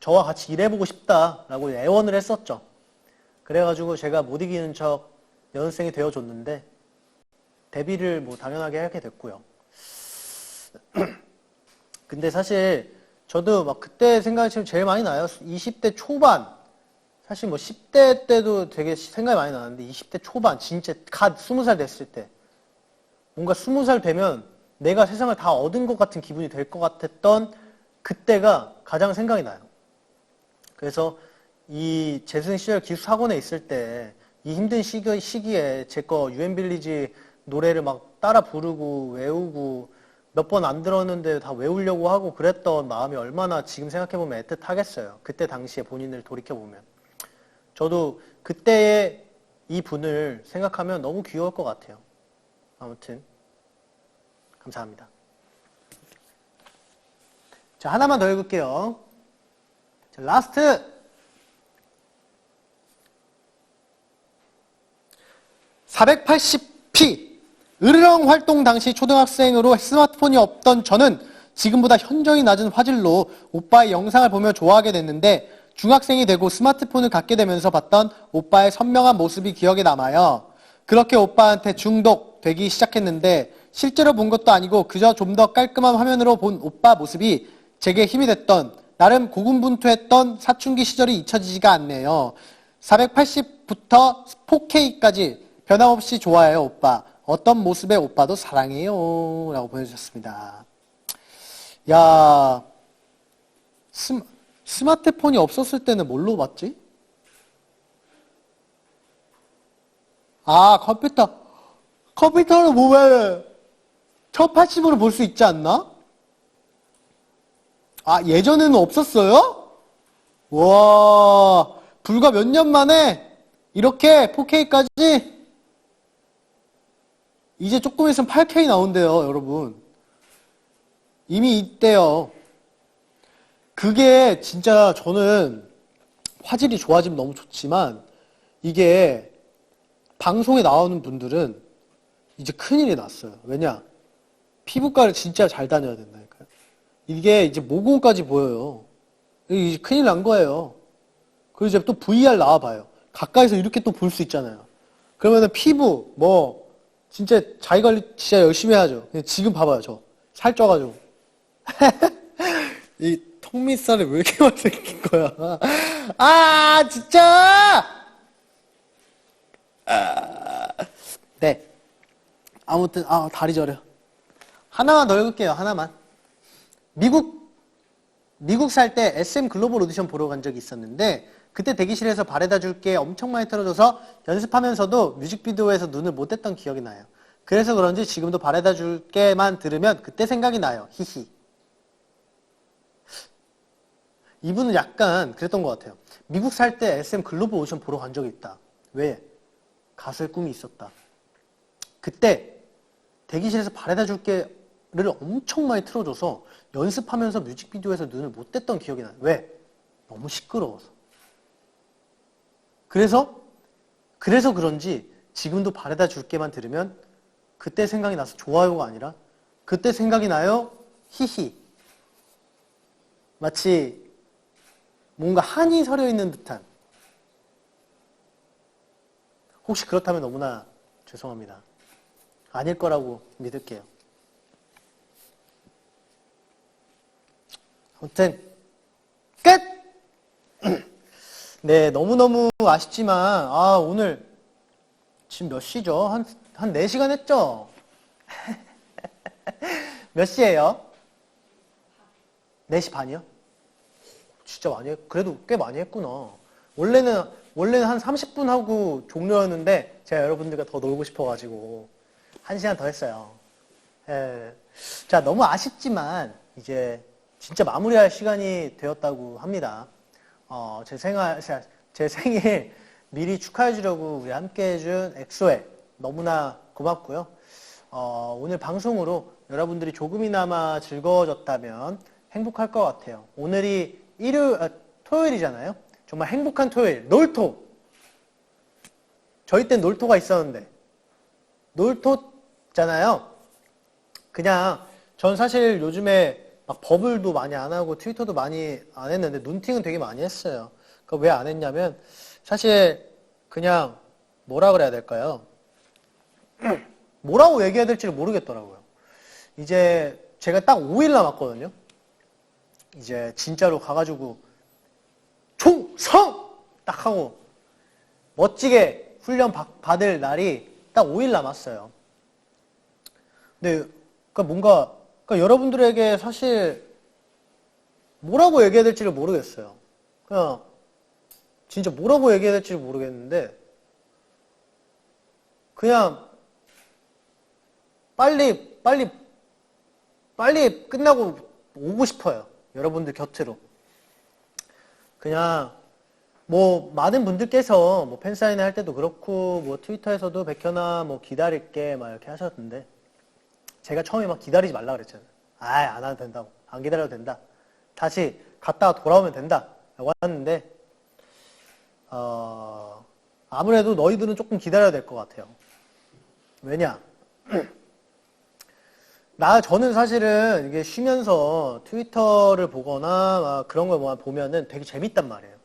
저와 같이 일해보고 싶다라고 애원을 했었죠. 그래가지고 제가 못 이기는 척 연습생이 되어줬는데 데뷔를 뭐 당연하게 하게 됐고요. 근데 사실 저도 막 그때 생각이 지금 제일 많이 나요. 20대 초반. 사실 뭐 10대 때도 되게 생각이 많이 나는데 20대 초반 진짜 갓 20살 됐을 때 뭔가 20살 되면 내가 세상을 다 얻은 것 같은 기분이 될 것 같았던 그때가 가장 생각이 나요. 그래서 이 재수생 시절 기숙학원에 있을 때 이 힘든 시기에 제 거 유엔빌리지 노래를 막 따라 부르고 외우고 몇 번 안 들었는데 다 외우려고 하고 그랬던 마음이 얼마나 지금 생각해보면 애틋하겠어요. 그때 당시에 본인을 돌이켜보면. 저도 그때의 이 분을 생각하면 너무 귀여울 것 같아요. 아무튼 감사합니다. 자, 하나만 더 읽을게요. 자, 라스트 480p 으르렁 활동 당시 초등학생으로 스마트폰이 없던 저는 지금보다 현저히 낮은 화질로 오빠의 영상을 보며 좋아하게 됐는데 중학생이 되고 스마트폰을 갖게 되면서 봤던 오빠의 선명한 모습이 기억에 남아요. 그렇게 오빠한테 중독되기 시작했는데 실제로 본 것도 아니고 그저 좀 더 깔끔한 화면으로 본 오빠 모습이 제게 힘이 됐던 나름 고군분투했던 사춘기 시절이 잊혀지지가 않네요. 480부터 4K까지 변함없이 좋아해요, 오빠. 어떤 모습의 오빠도 사랑해요. 라고 보내주셨습니다. 야, 스마트폰이 없었을 때는 뭘로 봤지? 아, 컴퓨터로 보면은 1080으로 볼 수 있지 않나? 아, 예전에는 없었어요? 와, 불과 몇 년 만에 이렇게 4K까지 이제 조금 있으면 8K 나온대요, 여러분. 이미 있대요. 그게 진짜 저는 화질이 좋아지면 너무 좋지만 이게 방송에 나오는 분들은 이제 큰일이 났어요. 왜냐? 피부과를 진짜 잘 다녀야 된다니까요. 이게 이제 모공까지 보여요. 이게 큰일 난 거예요. 그리고 이제 또 VR 나와봐요. 가까이서 이렇게 또 볼 수 있잖아요. 그러면은 피부, 뭐, 진짜 자기 관리 진짜 열심히 해야죠. 지금 봐봐요, 저. 살쪄가지고. 이 턱밑살이 왜 이렇게 많이 생긴 거야? 아, 진짜! 네. 아무튼, 다리 저려. 하나만 더 읽을게요, 하나만. 미국 살 때 SM 글로벌 오디션 보러 간 적이 있었는데, 그때 대기실에서 바래다 줄게 엄청 많이 틀어줘서 연습하면서도 뮤직비디오에서 눈을 못 뗐던 기억이 나요. 그래서 그런지 지금도 바래다 줄게만 들으면 그때 생각이 나요. 히히. 이분은 약간 그랬던 것 같아요. 미국 살 때 SM 글로벌 오디션 보러 간 적이 있다. 왜? 가수의 꿈이 있었다. 그때 대기실에서 바래다 줄게를 엄청 많이 틀어줘서 연습하면서 뮤직비디오에서 눈을 못 뗐던 기억이 나요. 왜? 너무 시끄러워서. 그래서 그런지 지금도 바래다 줄게만 들으면 그때 생각이 나서 좋아요가 아니라 그때 생각이 나요? 히히. 마치 뭔가 한이 서려 있는 듯한. 혹시 그렇다면 너무나 죄송합니다. 아닐 거라고 믿을게요. 아무튼 끝! 네, 너무너무 아쉽지만 오늘 지금 몇 시죠? 한 4시간 했죠? 몇 시예요? 4시 반이요? 진짜 많이 그래도 꽤 많이 했구나. 원래는 한 30분 하고 종료였는데 제가 여러분들과 더 놀고 싶어가지고 1시간 더 했어요. 예. 자, 너무 아쉽지만 이제 진짜 마무리할 시간이 되었다고 합니다. 제 생일 미리 축하해 주려고 우리 함께 해준 엑소에 너무나 고맙고요. 오늘 방송으로 여러분들이 조금이나마 즐거워졌다면 행복할 것 같아요. 오늘이 토요일이잖아요. 정말 행복한 토요일, 놀토. 저희 땐 놀토가 있었는데 놀토잖아요. 그냥 전 사실 요즘에 막 버블도 많이 안 하고 트위터도 많이 안 했는데 눈팅은 되게 많이 했어요. 그 왜 안 했냐면 사실 그냥 뭐라 그래야 될까요? 뭐라고 얘기해야 될지를 모르겠더라고요. 이제 제가 딱 5일 남았거든요. 이제 진짜로 가가지고 총성! 딱 하고 멋지게 훈련 받을 날이 딱 5일 남았어요. 근데 그러니까 여러분들에게 사실 뭐라고 얘기해야 될지를 모르겠어요. 그냥 진짜 뭐라고 얘기해야 될지를 모르겠는데 그냥 빨리 끝나고 오고 싶어요. 여러분들 곁으로. 그냥 뭐 많은 분들께서 뭐 팬사인회 할 때도 그렇고 뭐 트위터에서도 백현아 뭐 기다릴게 막 이렇게 하셨는데 제가 처음에 막 기다리지 말라 그랬잖아요. 안 와도 된다고. 안 기다려도 된다. 다시 갔다가 돌아오면 된다. 라고 하는데 아무래도 너희들은 조금 기다려야 될 것 같아요. 왜냐? 저는 사실은 이게 쉬면서 트위터를 보거나 막 그런 걸 보면은 되게 재밌단 말이에요.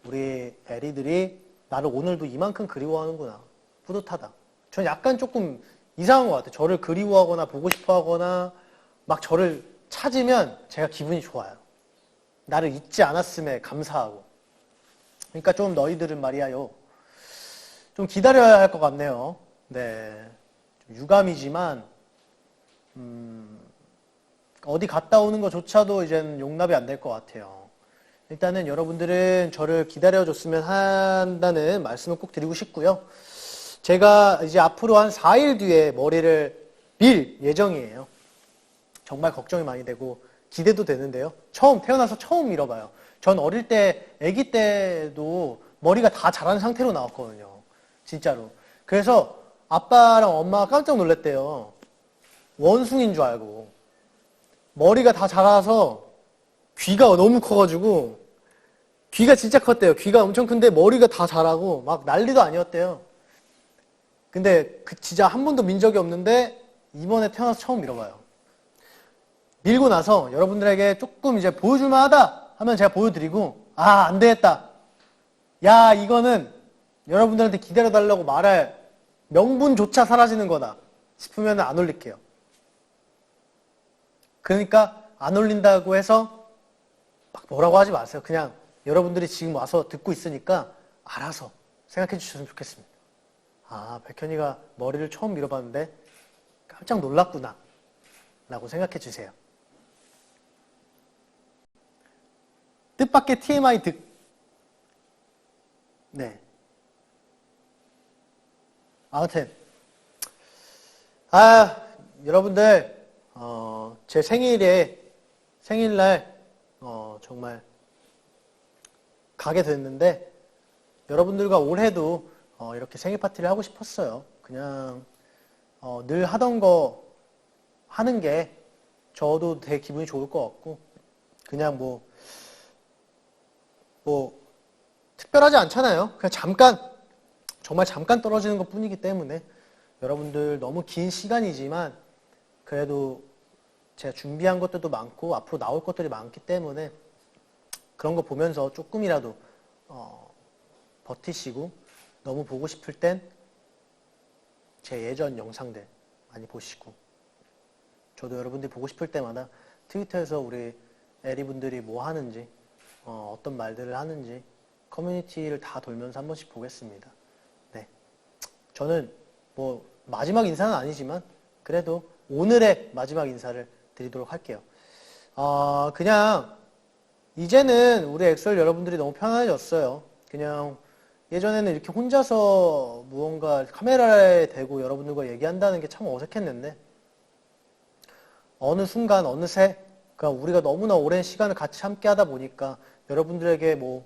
우리 애리들이 나를 오늘도 이만큼 그리워하는구나. 뿌듯하다. 전 약간 조금 이상한 것 같아요. 저를 그리워하거나 보고 싶어 하거나 막 저를 찾으면 제가 기분이 좋아요. 나를 잊지 않았음에 감사하고. 그러니까 좀 너희들은 말이야요. 좀 기다려야 할 것 같네요. 네. 좀 유감이지만, 어디 갔다 오는 것조차도 이제는 용납이 안 될 것 같아요. 일단은 여러분들은 저를 기다려줬으면 한다는 말씀을 꼭 드리고 싶고요. 제가 이제 앞으로 한 4일 뒤에 머리를 밀 예정이에요. 정말 걱정이 많이 되고 기대도 되는데요. 태어나서 처음 밀어봐요. 전 어릴 때, 아기 때도 머리가 다 자란 상태로 나왔거든요. 진짜로. 그래서 아빠랑 엄마가 깜짝 놀랐대요. 원숭이인 줄 알고. 머리가 다 자라서 귀가 너무 커가지고 귀가 진짜 컸대요. 귀가 엄청 큰데 머리가 다 자라고 막 난리도 아니었대요. 근데 진짜 한 번도 민 적이 없는데 이번에 태어나서 처음 밀어봐요. 밀고 나서 여러분들에게 조금 이제 보여줄만 하다 하면 제가 보여드리고 안 되겠다. 야, 이거는 여러분들한테 기다려달라고 말할 명분조차 사라지는 거다 싶으면 안 올릴게요. 그러니까 안 올린다고 해서 막 뭐라고 하지 마세요. 그냥 여러분들이 지금 와서 듣고 있으니까 알아서 생각해 주셨으면 좋겠습니다. 백현이가 머리를 처음 밀어봤는데 깜짝 놀랐구나 라고 생각해 주세요. 뜻밖의 TMI 득. 네. 아무튼 여러분들 제 생일날 정말 가게 됐는데 여러분들과 올해도 이렇게 생일 파티를 하고 싶었어요. 그냥 늘 하던 거 하는 게 저도 되게 기분이 좋을 것 같고 그냥 뭐 특별하지 않잖아요. 그냥 정말 잠깐 떨어지는 것 뿐이기 때문에 여러분들 너무 긴 시간이지만 그래도 제가 준비한 것들도 많고 앞으로 나올 것들이 많기 때문에 그런 거 보면서 조금이라도 버티시고 너무 보고 싶을 땐 제 예전 영상들 많이 보시고 저도 여러분들이 보고 싶을 때마다 트위터에서 우리 애리분들이 뭐 하는지 어떤 말들을 하는지 커뮤니티를 다 돌면서 한 번씩 보겠습니다. 네, 저는 뭐 마지막 인사는 아니지만 그래도 오늘의 마지막 인사를 드리도록 할게요. 그냥 이제는 우리 엑소엘 여러분들이 너무 편안해졌어요. 그냥 예전에는 이렇게 혼자서 무언가 카메라에 대고 여러분들과 얘기한다는 게 참 어색했는데 어느 순간 어느새 그러니까 우리가 너무나 오랜 시간을 같이 함께 하다 보니까 여러분들에게 뭐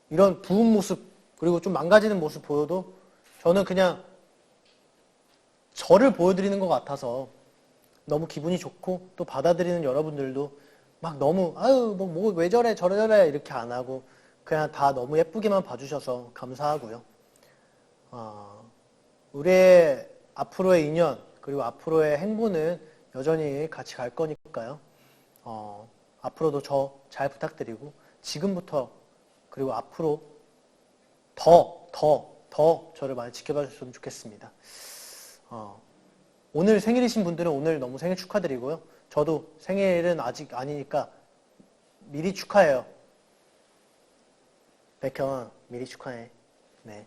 이런 부은 모습 그리고 좀 망가지는 모습 보여도 저는 그냥 저를 보여드리는 것 같아서 너무 기분이 좋고 또 받아들이는 여러분들도 막 너무 아유 뭐 왜 저래 저래 이렇게 안 하고 그냥 다 너무 예쁘게만 봐주셔서 감사하고요. 우리의 앞으로의 인연 그리고 앞으로의 행보는 여전히 같이 갈 거니까요. 앞으로도 저 잘 부탁드리고 지금부터 그리고 앞으로 더 저를 많이 지켜봐 주셨으면 좋겠습니다. 오늘 생일이신 분들은 오늘 너무 생일 축하드리고요. 저도 생일은 아직 아니니까 미리 축하해요. 백현 미리 축하해. 네.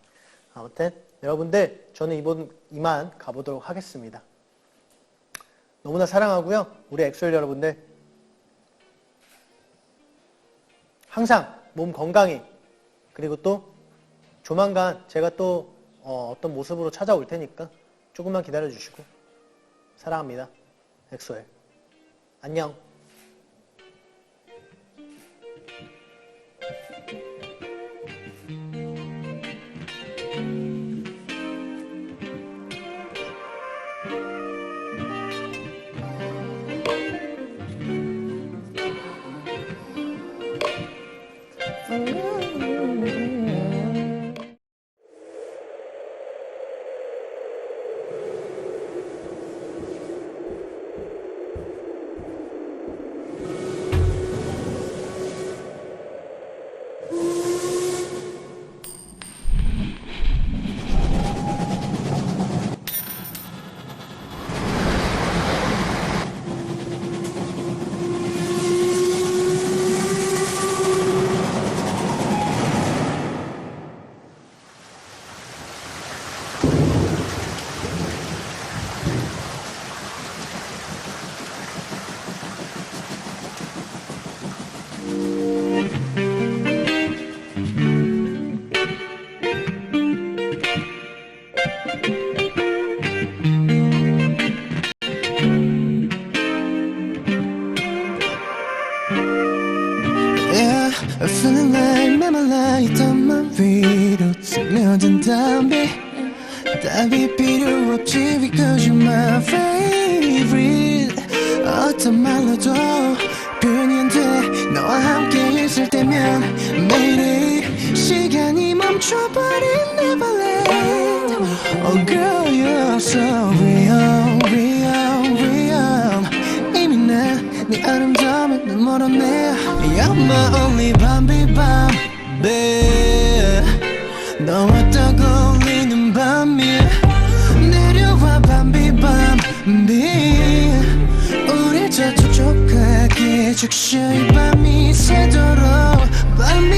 아무튼 여러분들 저는 이만 가보도록 하겠습니다. 너무나 사랑하고요. 우리 엑소엘 여러분들 항상 몸 건강히 그리고 또 조만간 제가 또 어떤 모습으로 찾아올 테니까 조금만 기다려주시고 사랑합니다. 엑소엘 안녕. Feeling like memorized on my 위로 스며든 담비 필요 없지 because you're my favorite 어떤 말로도 표현이 안 돼 너와 함께 있을 때면 매일이 시간이 멈춰버린 Neverland Oh girl you're so real 이미 난 네 아름다움에 눈 멀었네 You're my only Bambi 너와 떠올리는 밤이 내려와 Bambi 우릴 더 촉촉하게 적셔 이 밤이 새도록 Bambi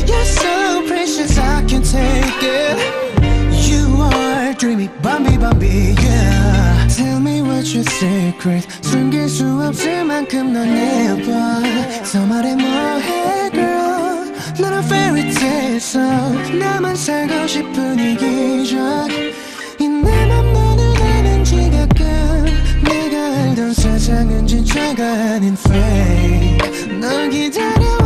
You're so precious I can't take it Dreamy Bambi yeah Tell me what's your secret 숨길 수 없을 만큼 넌 예뻐 더 말해 뭐해 girl 넌 fairy tale so 나만 살고 싶은 이 기적 이 내 맘 너는 아는지 가끔 내가 알던 세상은 진짜가 아닌 fake 널 기다려